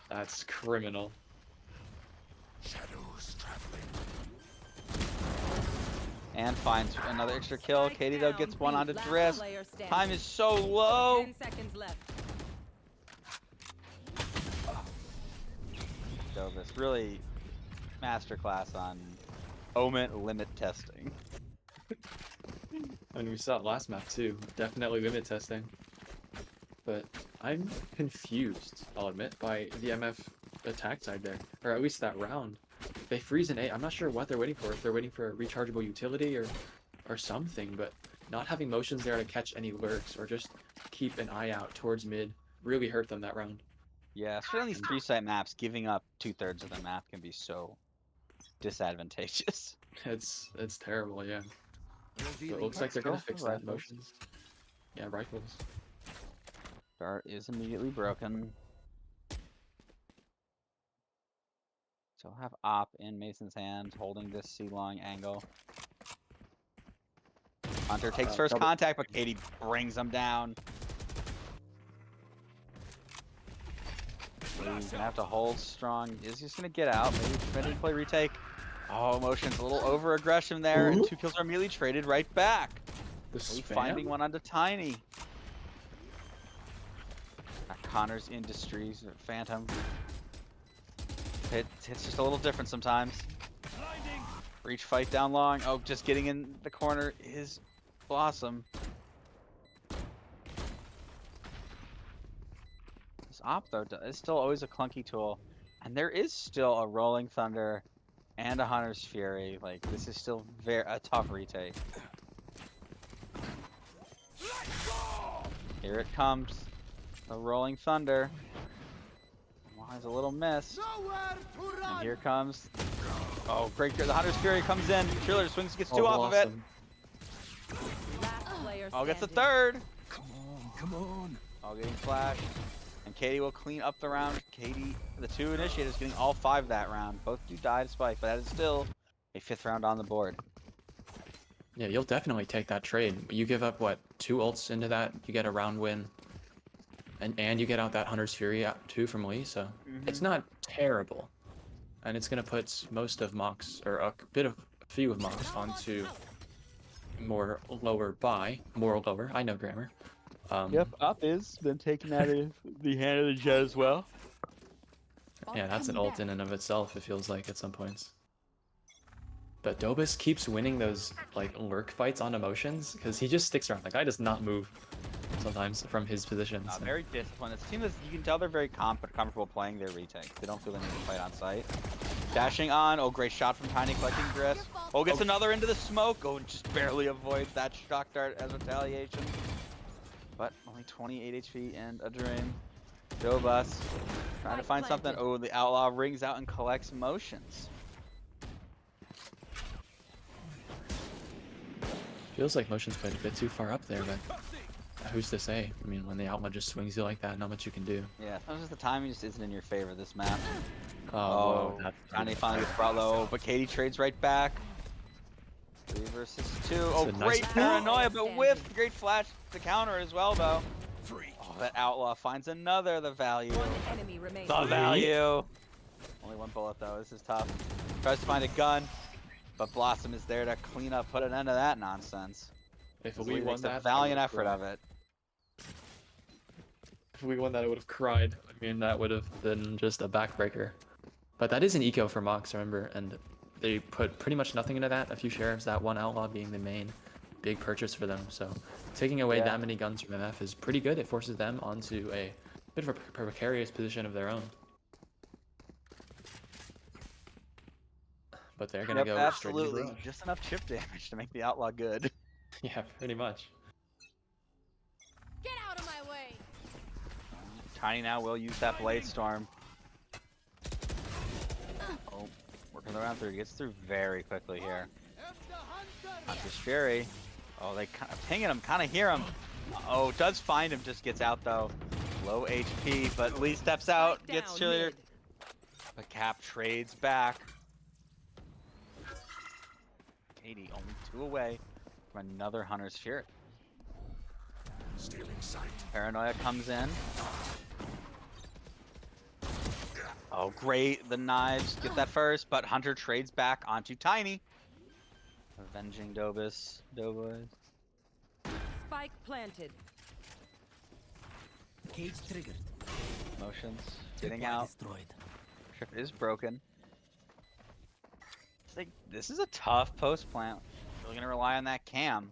That's criminal. Shadows traveling. And finds another extra kill. Spike Katie, though, down, gets one B. onto Last Drisk. player standing. Time is so low. 10 seconds left. This really masterclass on Omen limit testing. And we saw it last map too. Definitely limit testing. But I'm confused, I'll admit, by the MF attack side there. Or at least that round. They freeze an A. I'm not sure what they're waiting for. If they're waiting for a rechargeable utility or something, but not having motions there to catch any lurks or just keep an eye out towards mid really hurt them that round. Yeah, especially on these 3-site maps, giving up 2/3 of the map can be so disadvantageous. It's terrible, yeah. But it Revealing looks like they're gonna Rifles. fix that motions. Yeah, rifles. Dart is immediately broken. So I'll have Op in Mason's hand, holding this C-long angle. Hunter takes first double- contact, but Katie brings him down. He's gonna have to hold strong. Is he just gonna get out? Maybe play retake. Oh, Motion's a little over aggression there, and 2 kills are immediately traded right back. The Lee spam? finding one onto Tiny. Connor's Industries, Phantom. It's just a little different sometimes. Reach fight down long. Oh, just getting in the corner is Blossom. This Op, though, is still always a clunky tool. And there is still a Rolling Thunder and a Hunter's Fury. Like, this is still a tough retake. Here it comes. The Rolling Thunder. There's a little miss. And here comes. Oh, great! The Hunter's Fury comes in. Cheerleader swings, gets two off of it. Last player Oh, gets a standing. third. Come on. Oh, getting flash. And Katie will clean up the round. Katie, the two initiators, getting all 5 that round. Both do die to spike, but that is still a 5th round on the board. Yeah, you'll definitely take that trade. You give up, what, 2 ults into that, you get a round win. And you get out that Hunter's Fury out too from Lee, so it's not terrible. And it's going to put most of MOX, or a few of MOX onto more lower I know grammar. Up is been taken out of the hand of the Jet as well. Yeah, that's an ult in and of itself, it feels like at some points. But Duchess keeps winning those like lurk fights on emotions because he just sticks around. The guy does not move sometimes from his position. So. Very disciplined. It's a team that you can tell they're very comfortable playing their retakes. They don't feel the need to fight on site. Dashing on. Oh, great shot from Tiny, collecting drift. Oh, gets another into the smoke. Oh, just barely avoids that shock dart as retaliation. But only 28 HP and a drain. Dobus trying to find something. Oh, the Outlaw rings out and collects motions. Feels like motion's played a bit too far up there, but who's to say? I mean, when the Outlaw just swings you like that, not much you can do. Yeah, sometimes the timing just isn't in your favor this map. Oh, Tiny finally gets brought low, but Katie trades right back. 3 versus 2. Oh, a great nice paranoia, but with great flash to counter as well, though. Oh, that Outlaw finds another. The value. One enemy remains. The value. Only 1 bullet, though. This is tough. Tries to find a gun, but Blossom is there to clean up, put an end to that nonsense. If So we he won makes a that, valiant effort of it. If we won that, I would have cried. I mean, that would have been just a backbreaker. But that is an eco for MOX, remember, and they put pretty much nothing into that. A few sheriffs, that 1 Outlaw being the main big purchase for them. So taking away that many guns from MF is pretty good. It forces them onto a bit of a precarious position of their own. But they're gonna go absolutely just enough chip damage to make the Outlaw good. Yeah, pretty much. Get out of my way. Tiny now will use that Blade Storm. Oh, working around through. Gets through very quickly here. Hunter's Fury. Oh, they kind of pinging him, kind of hear him. Oh, does find him, just gets out though. Low HP, but Lee steps out, gets Cheerleader. But Cap trades back. Katie only 2 away from another Hunter's Fury. Stealing sight. Paranoia comes in. Oh, great. The knives get that first, but Hunter trades back onto Tiny. Avenging Dobus. Doughboys. Spike planted. Cage triggered. Motions. Getting Tripwire out. destroyed. Trip is broken. I think this is a tough post plant. Really gonna rely on that cam.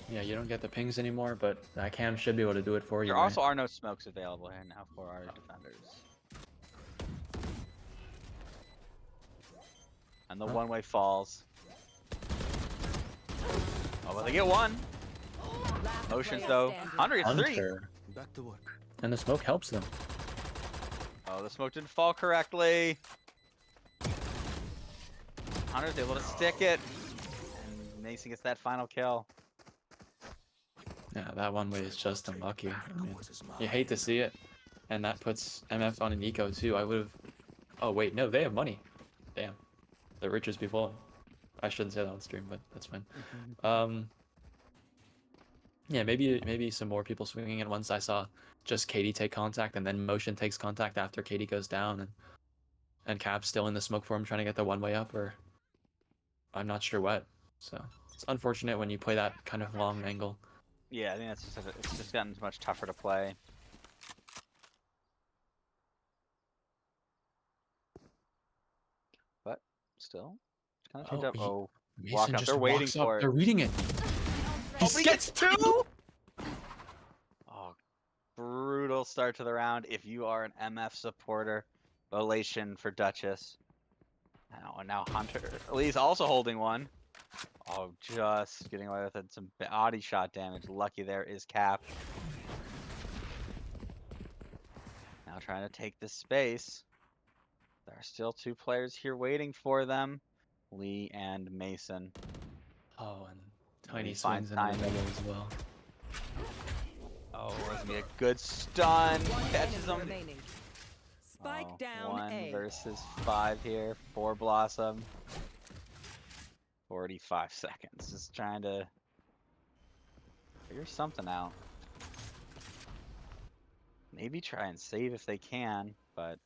Yeah, you don't get the pings anymore, but that cam should be able to do it for you. There right? also are no smokes available here now for our defenders. And the one-way falls. Oh, but they get 1. Last Motions player though. standing. Hunter gets 3. Hunter. Back to work. And the smoke helps them. Oh, the smoke didn't fall correctly. Hunter's able to stick it. And Mason gets that final kill. Yeah, that one way is just unlucky. I mean, you hate to see it. And that puts MF on an eco too. I would have... Oh wait, no, they have money. Damn. The richest people. I shouldn't say that on stream, but that's fine. Yeah, maybe some more people swinging at once. I saw just Katie take contact and then Motion takes contact after Katie goes down, and Cap's still in the smoke form trying to get the one way up, or I'm not sure what. So it's unfortunate when you play that kind of long angle. Yeah, I think that's just it's just gotten much tougher to play. But still, it's kind of changed up. Oh, walk up. They're waiting for it. They're reading it. He gets 2. Oh, brutal start to the round. If you are an MF supporter, elation for Duchess. And now Hunter. Lee's also holding 1. Oh, just getting away with it. Some body shot damage. Lucky there is Cap. Now trying to take this space. There are still 2 players here waiting for them. Lee and Mason. Oh, and Tiny Lee swings finds into the Tiny. double as well. Oh, that's gonna be a good stun. One Catches enemy him. remaining. Spike Oh, down 1 A. versus 5 here for Blossom. 45 seconds. Just trying to figure something out. Maybe try and save if they can, but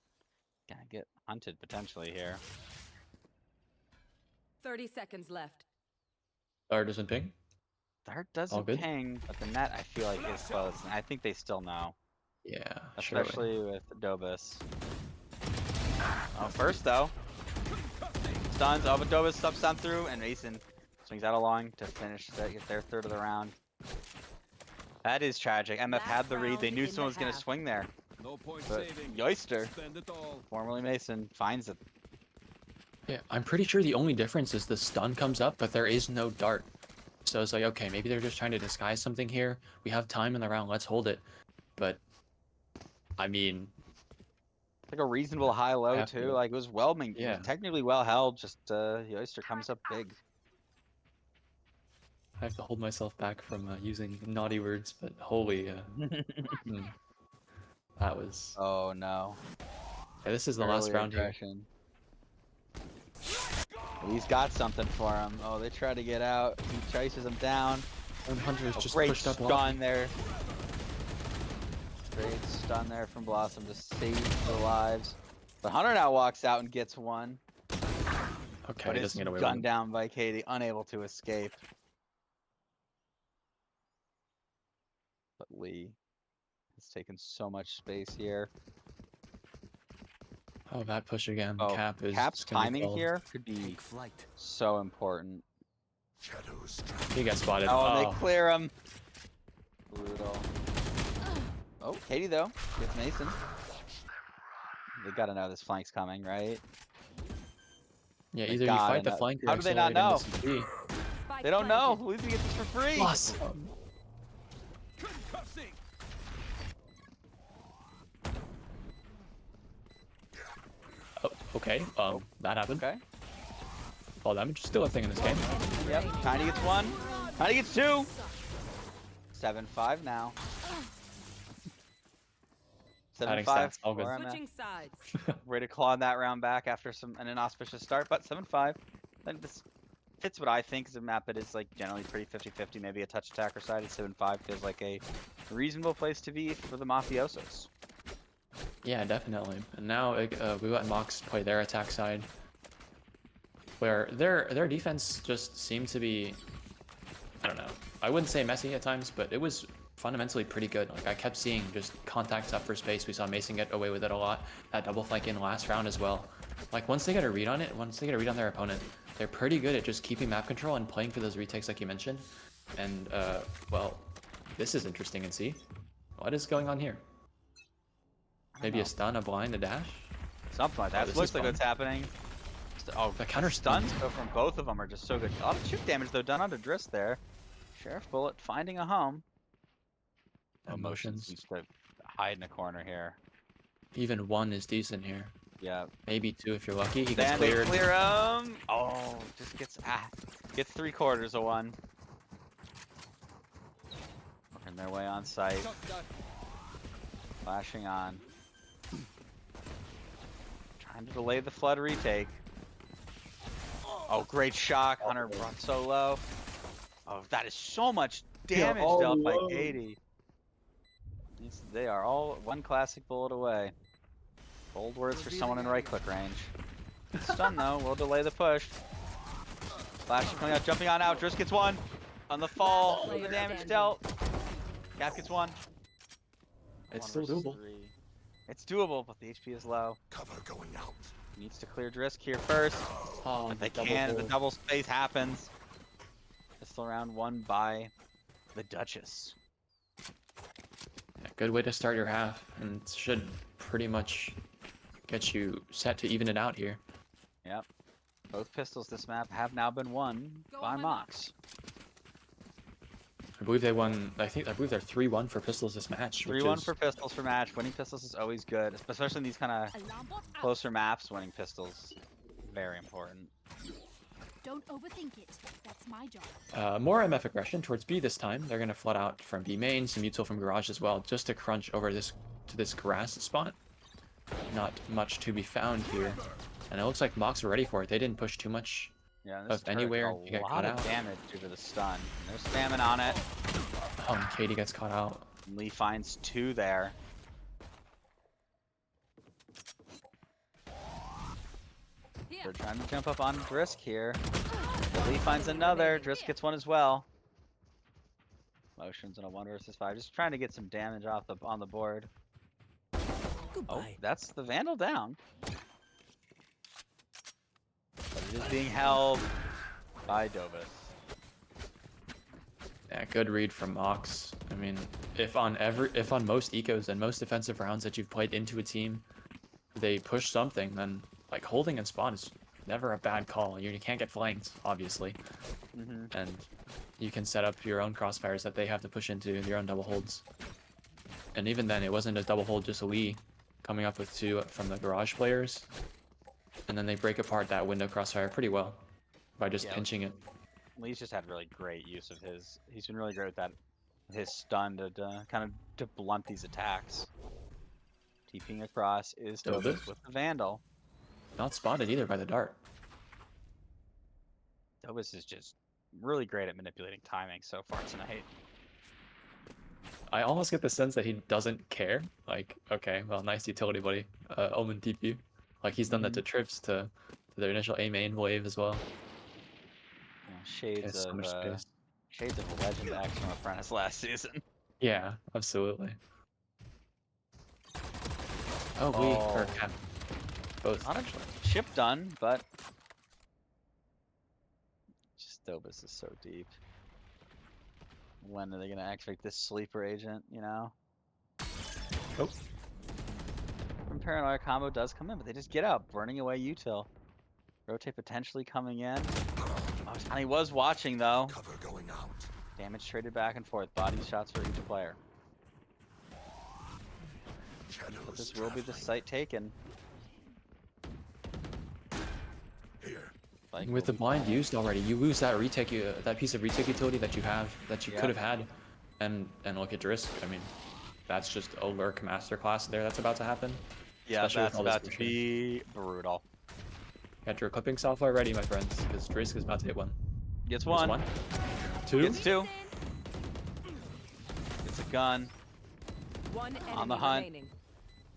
gonna get hunted potentially here. 30 seconds left. Star doesn't ping. Dart All doesn't good? ping, but the net I feel like is close, and I think they still know, Yeah, surely. especially with Dobus. Oh, first though, stuns. Oh, but Dobus subs down through, and Mason swings out along to finish their third of the round. That is tragic. MF Last had the read. They round knew in someone was the gonna half. swing there, No point but saving. Yoister, Spend it all. formerly Mason, finds it. Yeah, I'm pretty sure the only difference is the stun comes up, but there is no dart. So it's like, okay, maybe they're just trying to disguise something here. We have time in the round, let's hold it. But, I mean, Like a reasonable high-low have too. to- Like it was well, it Yeah. was technically well held. Just Yoister comes up big. I have to hold myself back from using naughty words, but holy, that was... Oh no. Yeah, this is the last Early round here. aggression. He's got something for him. Oh, they try to get out. He chases him down. And Hunter is just Great pushed up long. stun there. Great stun there from Blossom to save the lives. But Hunter now walks out and gets one. Okay, But he it's doesn't get away with gunned it. down by Katie, unable to escape. But Lee has taken so much space here. Oh, that push again. Oh, Cap is Cap's gonna be timing killed. here could be Take flight. so important. Shadows He got spotted. Oh, and Oh, they clear him. Brutal. Oh, Katie though gets Mason. They gotta know this flank's coming, right? yeah, they either you gotta fight the know. flank or How do they not accelerate into know? CT. Spike They don't know. planted. Who's gonna get this for free? Plus, Concussing. oh, okay, that happened. Okay. Fall damage, still a thing in this game. Enemy Yep. remaining. Tiny gets one. Tiny gets two. 7-5 now. Adding 7-5. stats, all good. where I'm at. Switching sides. Ready to claw that round back after an inauspicious start, but 7-5. Then this fits what I think is a map that is like generally pretty 50-50, maybe a touch attacker side. 7-5 feels like a reasonable place to be for the Mafiosos. Yeah, definitely. And now we let MOX play their attack side, where their defense just seemed to be, I don't know, I wouldn't say messy at times, but it was fundamentally pretty good. Like I kept seeing just contacts up for space. We saw Mason get away with it a lot. That double flank in last round as well. Like once they get a read on it, once they get a read on their opponent, they're pretty good at just keeping map control and playing for those retakes like you mentioned. And well, this is interesting and see. What is going on here? Maybe know. a stun, a blind, a dash? Something like Oh, that. this Looks is like fun. what's happening. Oh, The counter stuns stun. though from both of them are just so good. A lot of chip damage though done onto Driss there. Sheriff Bullet finding a home. Emotions. Needs to hide in a corner here. Even one is decent here. Yeah. Maybe two if you're lucky. He gets Then they cleared. clear him. Oh, just gets 3/4 of one. Working their way on site. Shot that. Flashing on. Trying to delay the flood retake. Oh, great shock. Hunter brought so low. Oh, that is so much damage all dealt by low. Katie. They are all one classic bullet away. Bold words for someone in right click range. Stun though, will delay the push. Flash is coming out, jumping on out. Driss gets one. On the fall, the Player damage standing. dealt. Cap gets one. It's One still versus doable. three. It's doable, but the HP is low. Cover going out. Needs to clear Drisk here first. Oh, If they double can, the hold. double space happens. Pistol round won by the Duchess. Yeah, good way to start your half, and should pretty much get you set to even it out here. Yep. Both pistols this map have now been won Go by on my MOX. I believe they won. I believe they're 3-1 for pistols this match. 3-1 which is, for pistols for match. Winning pistols is always good, especially in these kind of Alarm bot out. closer maps. Winning pistols, very important. Don't overthink it. That's my job. more MF aggression towards B this time. They're gonna flood out from B main, some util from garage as well, just to crunch over to this grass spot. Not much to be found here, and it looks like MOX were ready for it. They didn't push too much. Yeah, this Of anywhere, turret you did a get lot caught of out. damage due to the stun. And they're spamming on it. Katie gets caught out. Lee finds 2 there. Here. They're trying to jump up on Drisk here. But Lee finds another. Drisk gets one as well. Motions in a 1 versus 5. Just trying to get some damage off on the board. Oh, Goodbye. that's the Vandal down. But it is being held by Duchess. Yeah, good read from MOX. I mean, if on most ecos and most defensive rounds that you've played into a team, they push something, then like holding and spawn is never a bad call. You can't get flanked, obviously, and you can set up your own crossfires that they have to push into your own double holds. And even then, it wasn't a double hold, just a Lee coming up with 2 from the garage players, and then they break apart that window crossfire pretty well by just pinching it. Lee's just had really great use of his. He's been really great with that. His stun to kind of to blunt these attacks. TPing across is Duchess with the Vandal. Not spotted either by the dart. Duchess is just really great at manipulating timing so far tonight. I almost get the sense that he doesn't care. Like, okay, well, nice utility, buddy. Omen TP. Like, he's done that to Trips, to their initial A main wave as well. Shades so of much space. shades of a Legend Action Apprentice last season. Yeah, absolutely. Oh, we or Cap. Both. Not a chip done, but just Duchess is so deep. When are they gonna activate this sleeper agent? You know. Oh. From Paranoia combo does come in, but they just get out, burning away util. Rotate potentially coming in. Oh, Johnny was watching though. Cover going out. Damage traded back and forth. Body shots for each player. But this will be the site taken. Here. Like, With the blind used already, you lose that retake, that piece of retake utility that you have, that you could have had, and look at Drisk. I mean, that's just a lurk masterclass there that's about to happen. yeah, especially with that's all this about to pressure. be brutal. Got your clipping software ready, my friends, because Drisk is about to hit one. Gets There's one. 2. Gets 2. Gets a gun. One enemy On the hunt. remaining.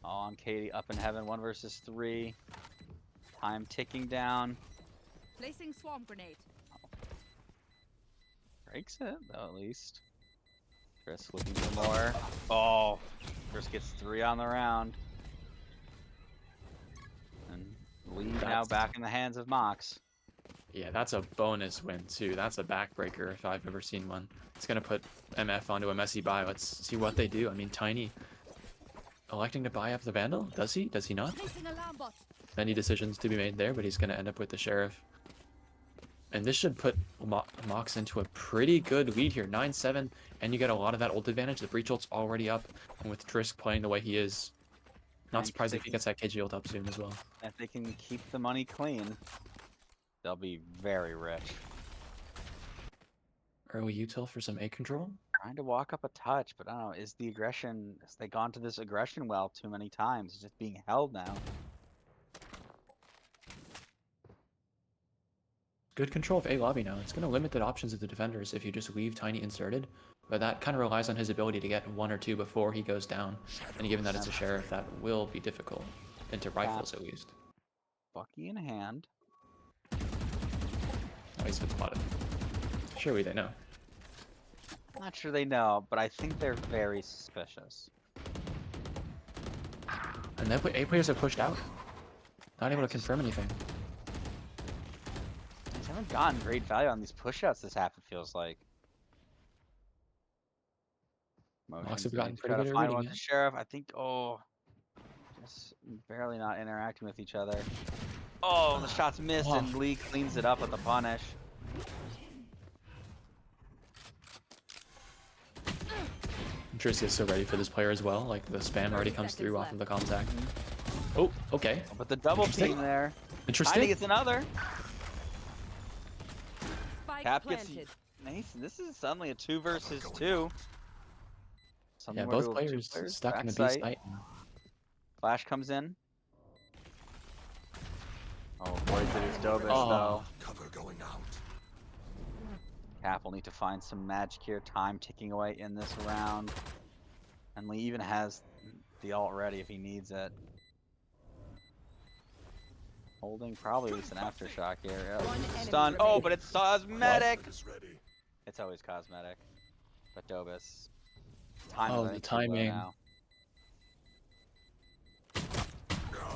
All on Katie up in heaven. 1 versus 3. Time ticking down. Placing swarm grenade. Breaks it, though, at least. Chris looking for more. Oh, Chris gets 3 on the round. And lead now That's- back in the hands of MOX. Yeah, that's a bonus win too. That's a backbreaker if I've ever seen one. It's gonna put MF onto a messy buy. Let's see what they do. I mean, Tiny electing to buy up the Vandal. Does he? Does he not? Placing alarm bot. Many decisions to be made there, but he's gonna end up with the Sheriff. And this should put MOX into a pretty good lead here, 9-7, and you get a lot of that ult advantage. The breach ult's already up, and with Drisk playing the way he is, not And surprised they if he gets that KG ult up soon as well. If they can keep the money clean, they'll be very rich. Early util for some A control. Trying to walk up a touch, but I don't know, is the aggression, has they gone to this aggression well too many times? It's just being held now. Good control of A lobby now. It's going to limit the options of the defenders if you just leave Tiny inserted, but that kind of relies on his ability to get 1 or 2 before he goes down. And given that it's a Sheriff, that will be difficult. Into rifles, at least. Bucky in hand. Oh, he's been spotted. Surely they know. Not sure they know, but I think they're very suspicious. And then A players have pushed out. Not able to confirm anything. They haven't gotten great value on these pushouts this half, it feels like. Mox have gotten Motions pretty try to good at find reading one with it. the Sheriff. I think, just barely not interacting with each other. Oh, the shot's missed and Lee cleans it up with the punish. Duchess is so ready for this player as well. Like the spam already comes through off of the contact. Oh, okay. But the double Interesting. team there. Interesting. Tiny gets another. Spike Cap gets planted. Mason. This is suddenly a 2 versus 2. Something Yeah, where both two players stuck in the B backside. site now. Flash comes in. Oh, avoids it is Duchess Oh. though. Cover going out. Cap will need to find some magic here. Time ticking away in this round. And Lee even has the ult ready if he needs it. Holding probably at least an aftershock here. Yeah. One enemy Stun. Oh, remaining. but it's cosmetic. Is ready. It's always cosmetic. But Duchess. Time Oh, is, I the think, too low timing. now.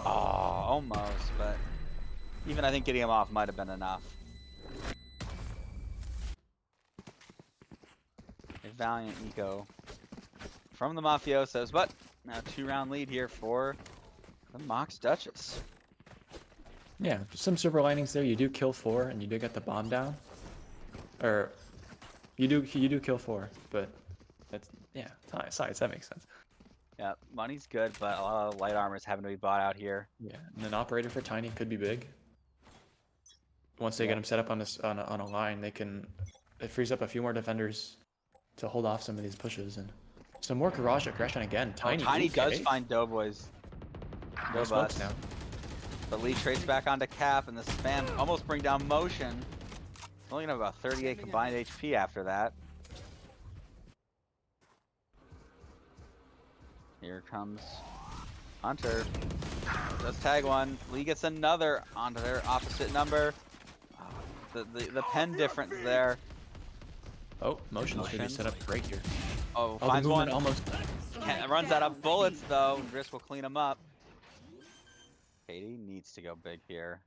Oh, almost, but even I think getting him off might have been enough. A valiant eco from the Mafiosos, but now 2-round lead here for the MOX Duchess. Yeah, some silver linings there. You do kill 4, and you do get the bomb down. Or you do kill 4, but that's size. That makes sense. Yeah, money's good, but a lot of light armor is having to be bought out here. Yeah, and an operator for Tiny could be big. Once they get him set up on this on a line, it frees up a few more defenders to hold off some of these pushes and some more garage aggression again. Tiny, Tiny does okay. find Doughboys. No smokes Doughbus. now. But Lee trades back onto Cap, and the spam almost bring down Motion. Only gonna have about 38 combined HP after that. Here comes Hunter. Does tag one. Lee gets another onto their opposite number. The pen difference there. Oh, motion should be set up great here. Oh, Oh, finds the one. movement almost. Runs out of bullets though. Risk will clean him up. Katie needs to go big here.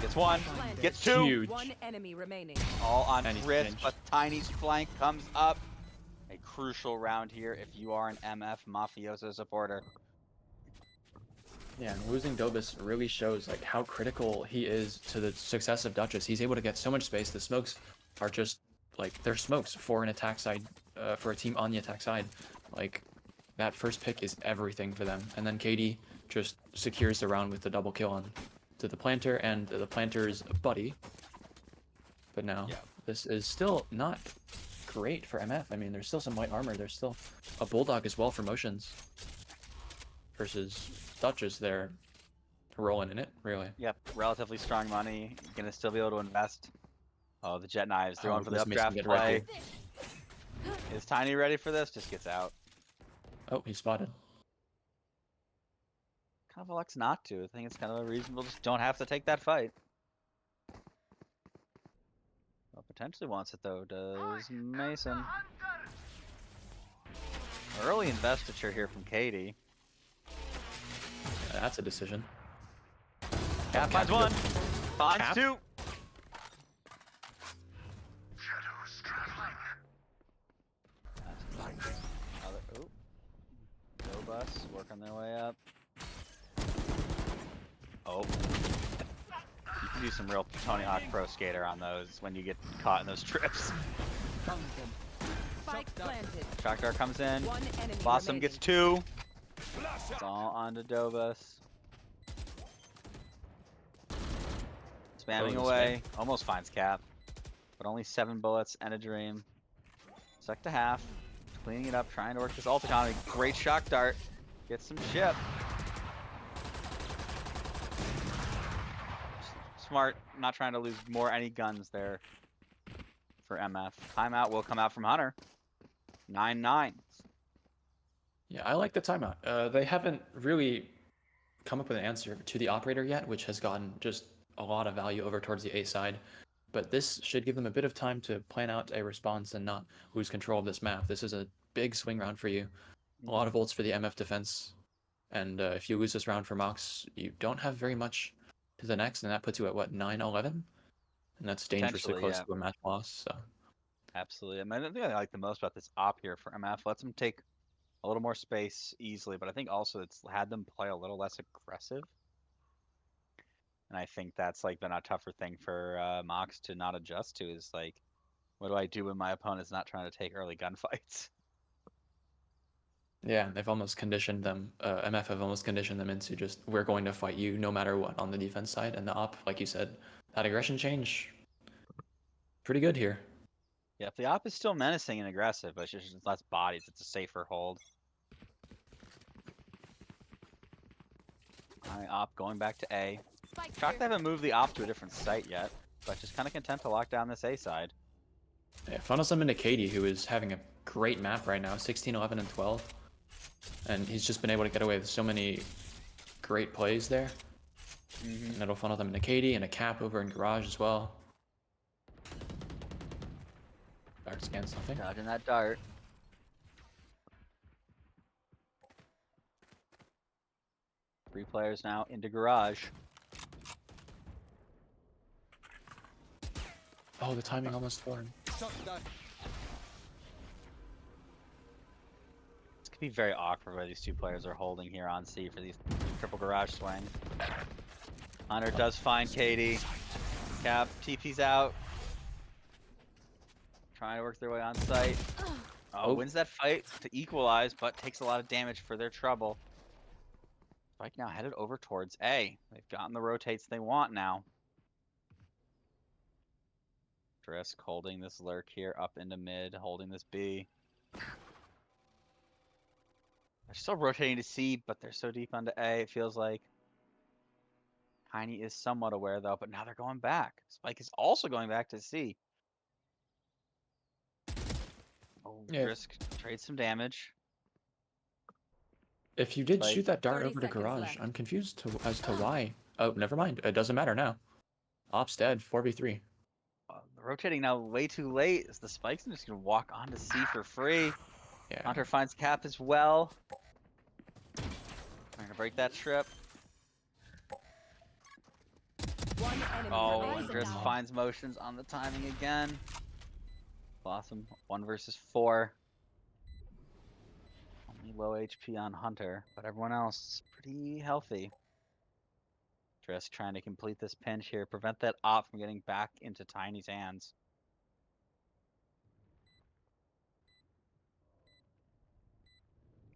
Gets one. Planted. Gets two. Huge. One enemy remaining. All on And he's Risk, pinched. but Tiny's flank comes up. A crucial round here if you are an MF Mafioso supporter. Yeah, and losing Dobus really shows like how critical he is to the success of Duchess. He's able to get so much space. The smokes are just like they're smokes for an attack side, for a team on the attack side. Like that first pick is everything for them. And then Katie just secures the round with the double kill on to the planter and the planter's buddy. But now this is still not great for MF. I mean, there's still some light armor. There's still a bulldog as well for motions. Versus Duchess there rolling in it, really. Yep, relatively strong money. Gonna still be able to invest. Oh, the jet knives. They're Oh, on for the this makes him updraft get play. ready. Is Tiny ready for this? Just gets out. Oh, he's spotted. Kind of elects not to. I think it's kind of a reasonable. Just don't have to take that fight. Well, potentially wants it though. Does Mason? Early investiture here from Katie. That's a decision. Cap finds one. Finds Cap? two. Ooh. Go bus working their way up. Oh. You can do some real Tony Hawk Pro Skater on those when you get caught in those trips. Spike planted. Shock Dart comes in. One enemy Blossom remaining. gets two. It's all onto Dovus. Spamming the away. Almost finds Cap. But only 7 bullets and a dream. Sec to half. Cleaning it up, trying to work this ult economy. Great Shock Dart. Gets some chip. Smart. Not trying to lose any guns there for MF. Timeout will come out from Hunter. 9-9. Yeah, I like the timeout. They haven't really come up with an answer to the operator yet, which has gotten just a lot of value over towards the A side. But this should give them a bit of time to plan out a response and not lose control of this map. This is a big swing round for you. A lot of ults for the MF defense. And if you lose this round for MOX, you don't have very much to the next, and that puts you at what, 9-11? And that's dangerously Potentially, close yeah. to a match loss. So Absolutely. I mean, the thing I like the most about this op here for MF lets them take a little more space easily, but I think also it's had them play a little less aggressive. And I think that's like been a tougher thing for MOX to not adjust to is like, what do I do when my opponent's not trying to take early gunfights? Yeah, they've almost conditioned them. MF have almost conditioned them into just we're going to fight you no matter what on the defense side. And the op, like you said, that aggression change, pretty good here. Yeah, if the op is still menacing and aggressive, but it's just less bodies, it's a safer hold. Alright, op going back to A. Spike Shocked they haven't moved the op to a different site yet, but just kind of content to lock down this A side. Yeah, funnels them into Katie, who is having a great map right now, 16, 11, and 12. And he's just been able to get away with so many great plays there. And it'll funnel them into Katie and a cap over in garage as well. Dart scan something. Dodging that dart. Three players now into garage. Oh, the timing almost formed. This could be very awkward where these two players are holding here on C for these triple garage swings. Hunter does find Katie. Cap TP's out. Trying to work their way on site. Oh, wins that fight to equalize, but takes a lot of damage for their trouble. Spike now headed over towards A. They've gotten the rotates they want now. Drisk holding this lurk here up into mid, holding this B. They're still rotating to C, but they're so deep onto A, it feels like. Tiny is somewhat aware though, but now they're going back. Spike is also going back to C. Oh, Yeah. Drisk trades some damage. If you did Like, shoot that dart 30 over to seconds garage, left. I'm confused as to why. Oh, never mind. It doesn't matter now. Op's dead, 4v3. Rotating now way too late. Is the Spike's just gonna walk onto C for free? Yeah. Hunter finds Cap as well. Trying to break that strip. One enemy Oh, remaining. and Drisk finds motions on the timing again. Blossom 1 versus 4. Only low HP on Hunter, but everyone else is pretty healthy. Drisk trying to complete this pinch here, prevent that op from getting back into Tiny's hands.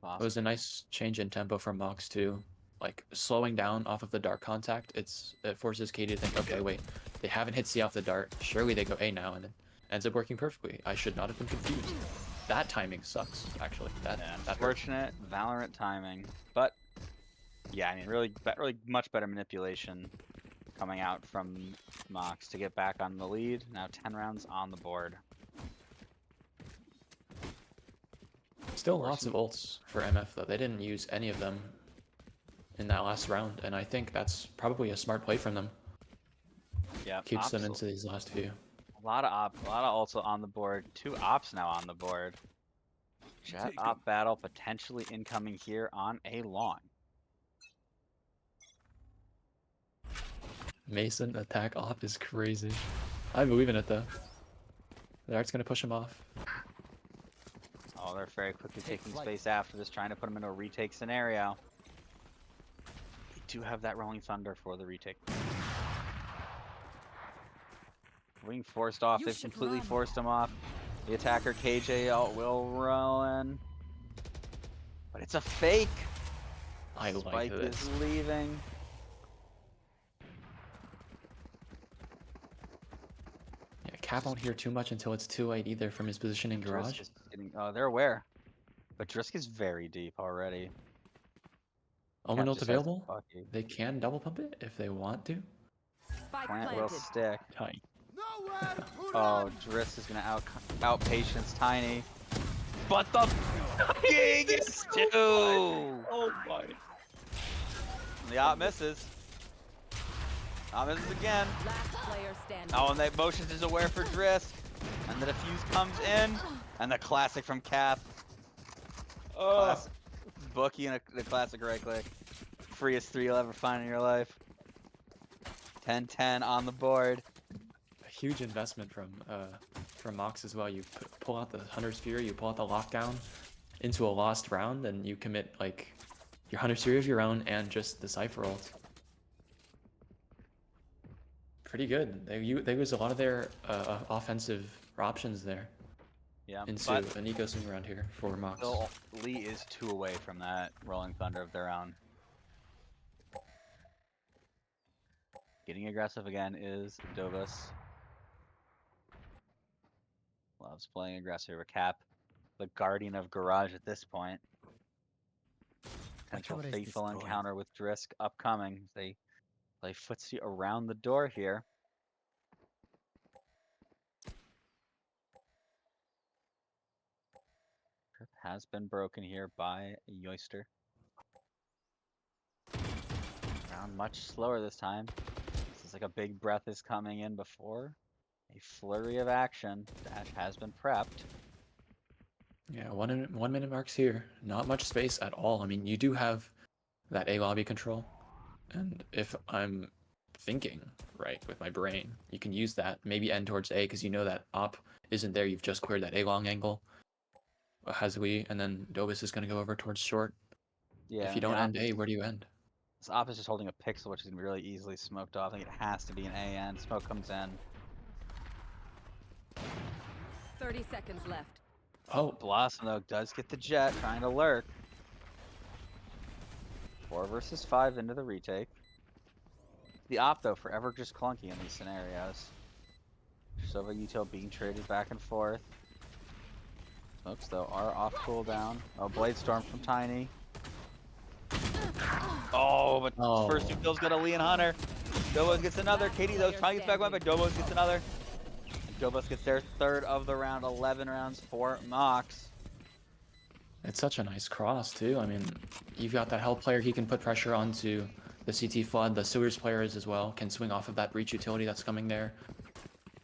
It was a nice change in tempo from MOX too. Like slowing down off of the dart contact, it forces Katie to think, okay, wait, they haven't hit C off the dart. Surely they go A now, and it ends up working perfectly. I should not have been confused. That timing sucks, actually. That hurts. Unfortunate Valorant timing, but yeah, I mean, really much better manipulation coming out from Mox to get back on the lead. Now 10 rounds on the board. Still lots of ults for MF though. They didn't use any of them in that last round, and I think that's probably a smart play from them. Yeah, Keeps them into these last few. a lot of ults on the board. 2 ops now on the board. Jet op battle potentially incoming here on a long. Mason attack op is crazy. I believe in it though. The dart's gonna push him off. Oh, they're very quickly taking space after this, trying to put them into a retake scenario. They do have that Rolling Thunder for the retake. Being forced off, they've completely forced him off. The attacker KJ out will run. But it's a fake! I like Spike this. is leaving. Yeah, Cap won't hear too much until it's too late either from his position in garage. Drisk is getting, they're aware. But Drisk is very deep already. Omen ult just has available. Bucky. They can double pump it if they want to. Spike Plant will planted. stick. Tight. Oh, Drisk is gonna out patience Tiny. But the gig is 2! Oh my. The op misses. Op misses again. Last player standing. Oh, and that motions is aware for Drisk. And the defuse comes in. And the classic from Cap. Classic. Bookie and the classic right click. Freest 3 you'll ever find in your life. 10-10 on the board. A huge investment from Mox as well. You pull out the Hunter's Fury, you pull out the lockdown into a lost round, and you commit like your Hunter's Fury of your own and just the Cypher ult. Pretty good. They use a lot of their offensive options there. Yeah, into but an eco swing around here for MOX. still, Lee is 2 away from that Rolling Thunder of their own. Getting aggressive again is Duchess. Loves playing aggressive. Cap, the guardian of Garage at this point. Potential cover is faithful destroyed. encounter with Drisk upcoming. They play footsie around the door here. Grip has been broken here by Yoister. Round much slower this time. This is like a big breath is coming in before a flurry of action. Dash has been prepped. Yeah, 1 minute marks here. Not much space at all. I mean, you do have that A lobby control, and if I'm thinking right with my brain, you can use that. Maybe end towards A because you know that op isn't there. You've just cleared that A long angle. Has we, and then Duchess is going to go over towards short. Yeah, If you don't end A, where do you end? this op is just holding a pixel, which is gonna be really easily smoked off. I think it has to be an A end. Smoke comes in. 30 seconds left. Oh, Blossom though does get the jet, trying to lurk. 4 versus 5 into the retake. The op though forever just clunky in these scenarios. Sova util being traded back and forth. Smokes though are off cooldown. Oh, Blade Storm from Tiny. Oh, but first 2 kills go to Lee and Hunter. Dobos gets another. Katie though trying to get back one, but Dobos gets another. Dobos gets their 3rd of the round. 11 rounds for MOX. it's such a nice cross too. I mean, you've got that Hell player. He can put pressure onto the CT flood. The Sewers players as well can swing off of that breach utility that's coming there,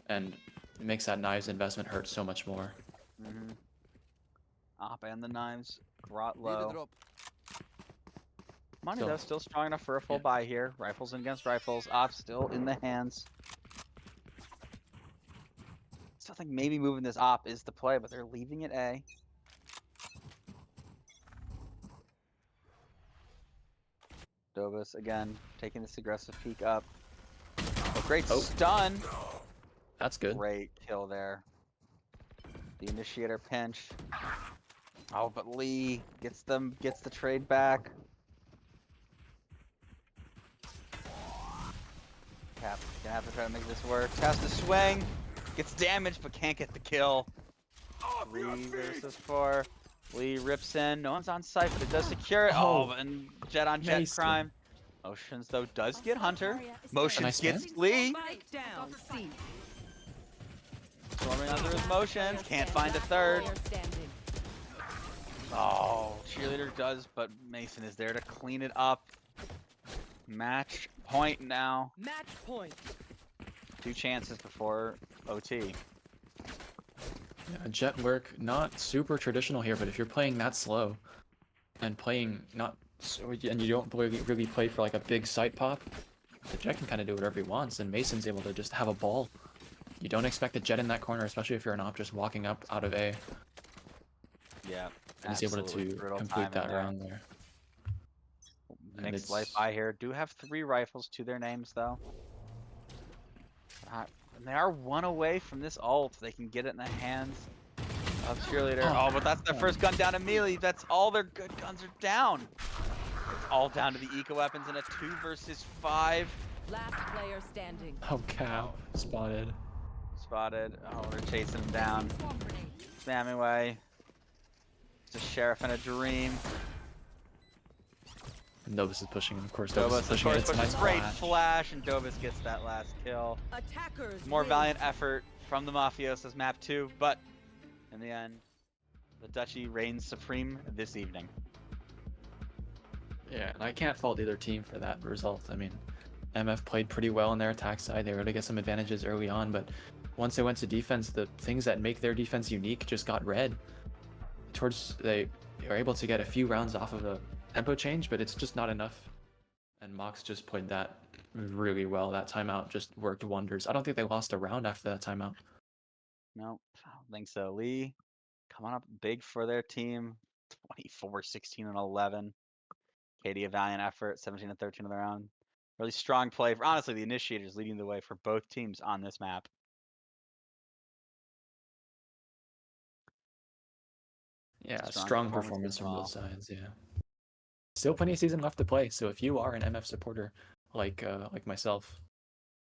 and it makes that knives investment hurt so much more. Op and the knives brought Need a low. drop. Money So- though still strong enough for a full yeah. buy here. Rifles against rifles. Op still in the hands. Still think maybe moving this op is the play, but they're leaving it A. Dobus again taking this aggressive peek up. Oh, great Oh. stun. That's good. Great kill there. The initiator pinch. Oh, but Lee gets the trade back. Cap gonna have to try to make this work. Has to swing. Gets damaged but can't get the kill. 3 versus 4. Lee rips in. No one's on site, but it does secure it. Oh, and jet on jet Mason. crime. Motions though does get Hunter. Motions nice gets man. Lee. Spike down. C. Storming under his motions. Can't find a 3rd. Player standing. Oh, cheerleader does, but Mason is there to clean it up. Match point now. Match point. 2 chances before OT. Yeah, jet work, not super traditional here, but if you're playing that slow and playing not so, and you don't really play for like a big site pop, the jet can kind of do whatever he wants, and Mason's able to just have a ball. You don't expect a jet in that corner, especially if you're an op just walking up out of A, Yeah, and he's able absolutely to brutal complete timing that there. round there. And Mixed life it's- by here. Do have 3 rifles to their names though. And they are 1 away from this ult. They can get it in the hands of cheerleader. Oh, but that's their first gun down immediately. That's all their good guns are down. It's all down to the eco weapons in a 2 versus 5. Last player standing. Oh, cow, spotted. Spotted. Oh, they're chasing him down. Spamming away. It's a sheriff and a dream. Novus is pushing, and of course Novus Dobus, is of pushing. course, It's a pushes nice great flash. flash, and Dobus gets that last kill. Attackers. More win. valiant effort from the Mafiosos map 2, but in the end, the Duchy reigns supreme this evening. Yeah, and I can't fault either team for that result. I mean, MF played pretty well on their attack side. They were able to get some advantages early on, but once they went to defense, the things that make their defense unique just got red. They were able to get a few rounds off of a tempo change, but it's just not enough. And MOX just played that really well. That timeout just worked wonders. I don't think they lost a round after that timeout. No, I don't think so. Lee coming up big for their team. 24, 16, and 11. Katie, a valiant effort. 17 and 13 of the round. Really strong play. Honestly, the initiators leading the way for both teams on this map. Yeah, strong performance as from well. both sides. Yeah. Still plenty of season left to play. So if you are an MF supporter like myself,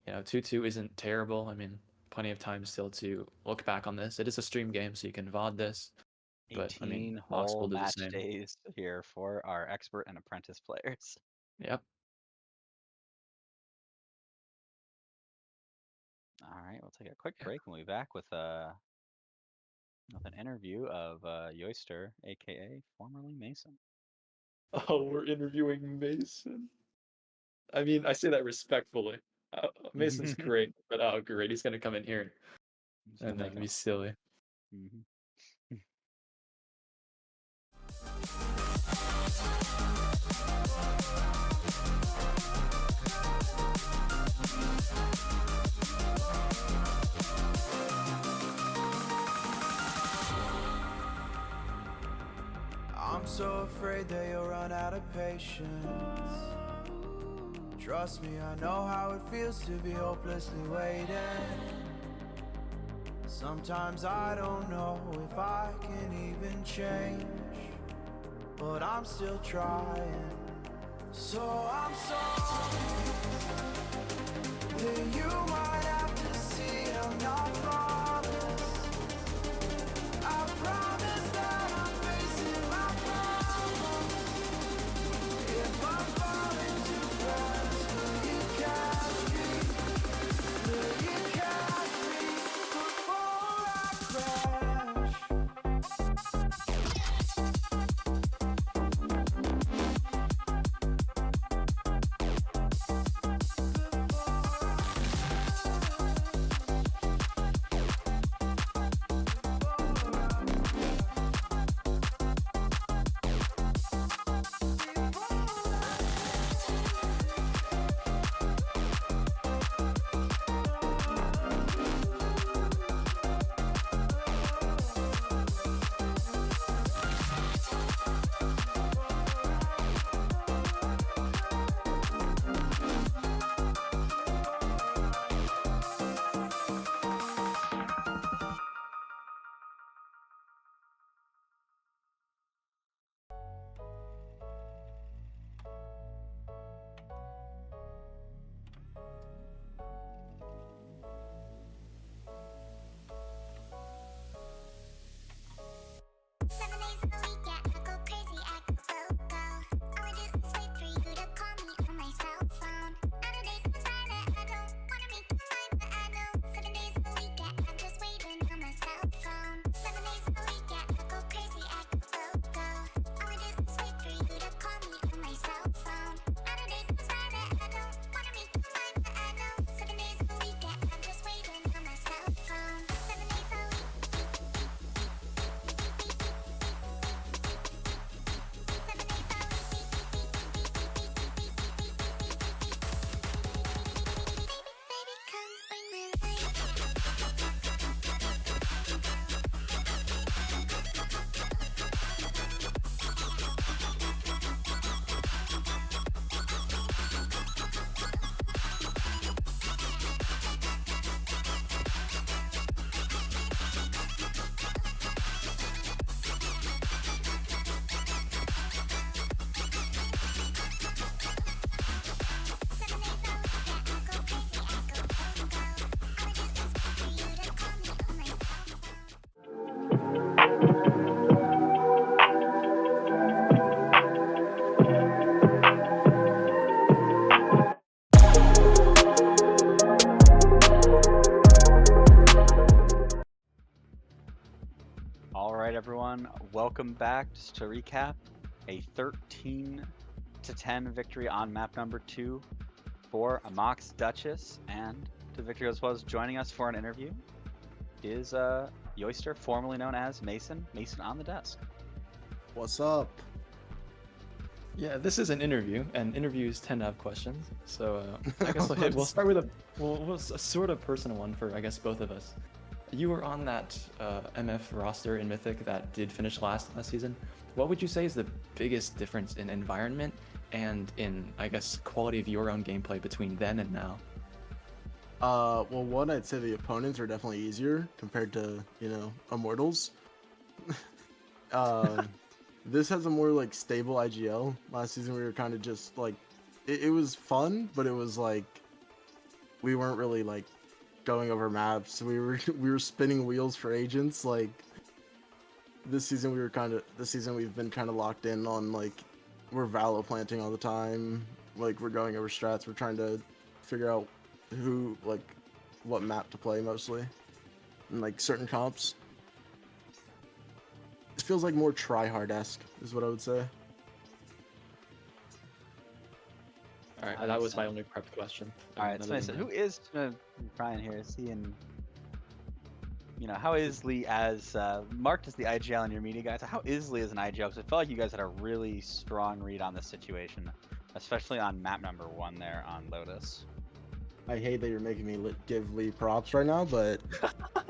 2-2 isn't terrible. I mean, plenty of time still to look back on this. It is a stream game, so you can VOD this. But I 18 mean, MOX whole will do the match same. days here for our expert and apprentice players. Yep. All right, we'll take a quick Yeah. break and we'll be back with an interview of Yoister, aka formerly Mason. Oh, we're interviewing Mason. I mean, I say that respectfully. Mason's great, but oh, great, he's gonna come in here and be silly. Mhm. I'm so afraid that you'll run out of patience. Trust me, I know how it feels to be hopelessly waiting. Sometimes I don't know if I can even change, but I'm still trying. So I'm sorry that you might have to see I'm not flawless. I promise that I'm facing my problems. If I'm falling too fast, will you catch me? Will you catch me before I crash? All right, everyone, welcome back. Just to recap, a 13-10 victory on map number 2 for a MOX Duchess, and to victory as well as joining us for an interview is Yoister, formerly known as Mason. Mason on the desk. What's up? Yeah, this is an interview, and interviews tend to have questions. So I guess we'll start with a sort of personal one for, I guess, both of us. You were on that MF roster in Mythic that did finish last season. What would you say is the biggest difference in environment and in, I guess, quality of your own gameplay between then and now? Well, one, I'd say the opponents are definitely easier compared to, Immortals. This has a more like stable IGL. Last season we were kind of just like, it was fun, but it was like we weren't really like going over maps. We were spinning wheels for agents. Like this season we've been kind of locked in on like we're Valo planting all the time. Like we're going over strats. We're trying to figure out who like what map to play mostly, and like certain comps. It feels like more try-hard-esque, is what I would say. All right, that was my only prep question. All right, so who is Brian here? Is he in? You know, how is Lee as marked as the IGL in your media guys? How is Lee as an IGL? Because I felt like you guys had a really strong read on this situation, especially on map number 1 there on Lotus. I hate that you're making me give Lee props right now, but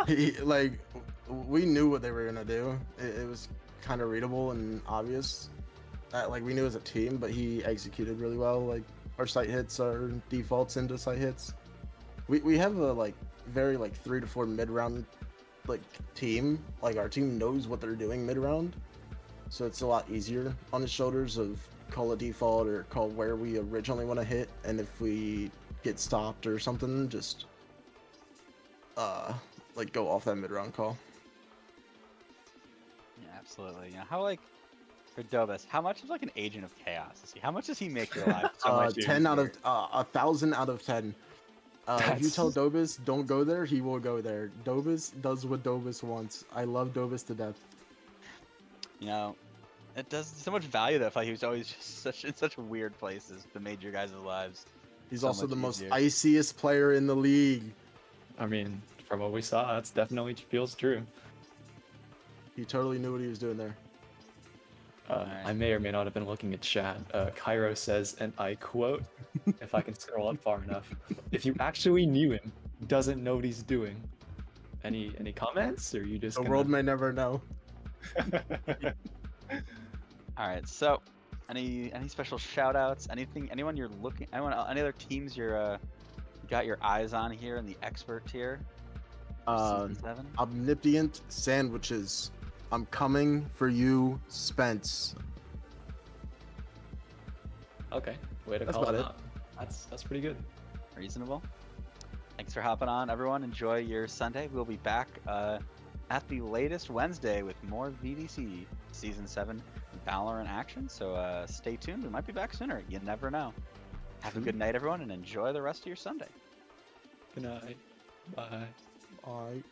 we knew what they were gonna do. It was kind of readable and obvious. That like we knew as a team, but he executed really well. Like our site hits are defaults into site hits. We have a like very like 3 to 4 mid round like team. Like our team knows what they're doing mid round, so it's a lot easier on his shoulders of call a default or call where we originally want to hit, and if we get stopped or something, just like go off that mid round call. Yeah, absolutely. You know, how like for Dobus, how much is like an agent of chaos is he? How much does he make your life so much 10 out of easier? 1,000 out of 10. If you tell Dobus don't go there, he will go there. Dobus does what Dobus wants. I love Dobus to death. You know, it does so much value that I felt like he was always just in such weird places that made your guys' lives. He's so also much the most easier. iciest player in the league. I mean, from what we saw, that's definitely feels true. He totally knew what he was doing there. I may or may not have been looking at chat. Cairo says, and I quote, if I can scroll up far enough, if you actually knew him, doesn't know what he's doing. Any comments, or are you just The gonna... world may never know. All right, so any special shout outs, anyone you're looking, any other teams you're got your eyes on here in the expert tier for season 7? Omnipotent sandwiches. I'm coming for you, Spence. Okay, way to That's call it about out. That's pretty good. Reasonable. Thanks for hopping on, everyone. Enjoy your Sunday. We'll be back at the latest Wednesday with more VDC Season 7 Valorant action. So stay tuned. We might be back sooner. You never know. Have a good night, everyone, and enjoy the rest of your Sunday. Good night. Bye. All right.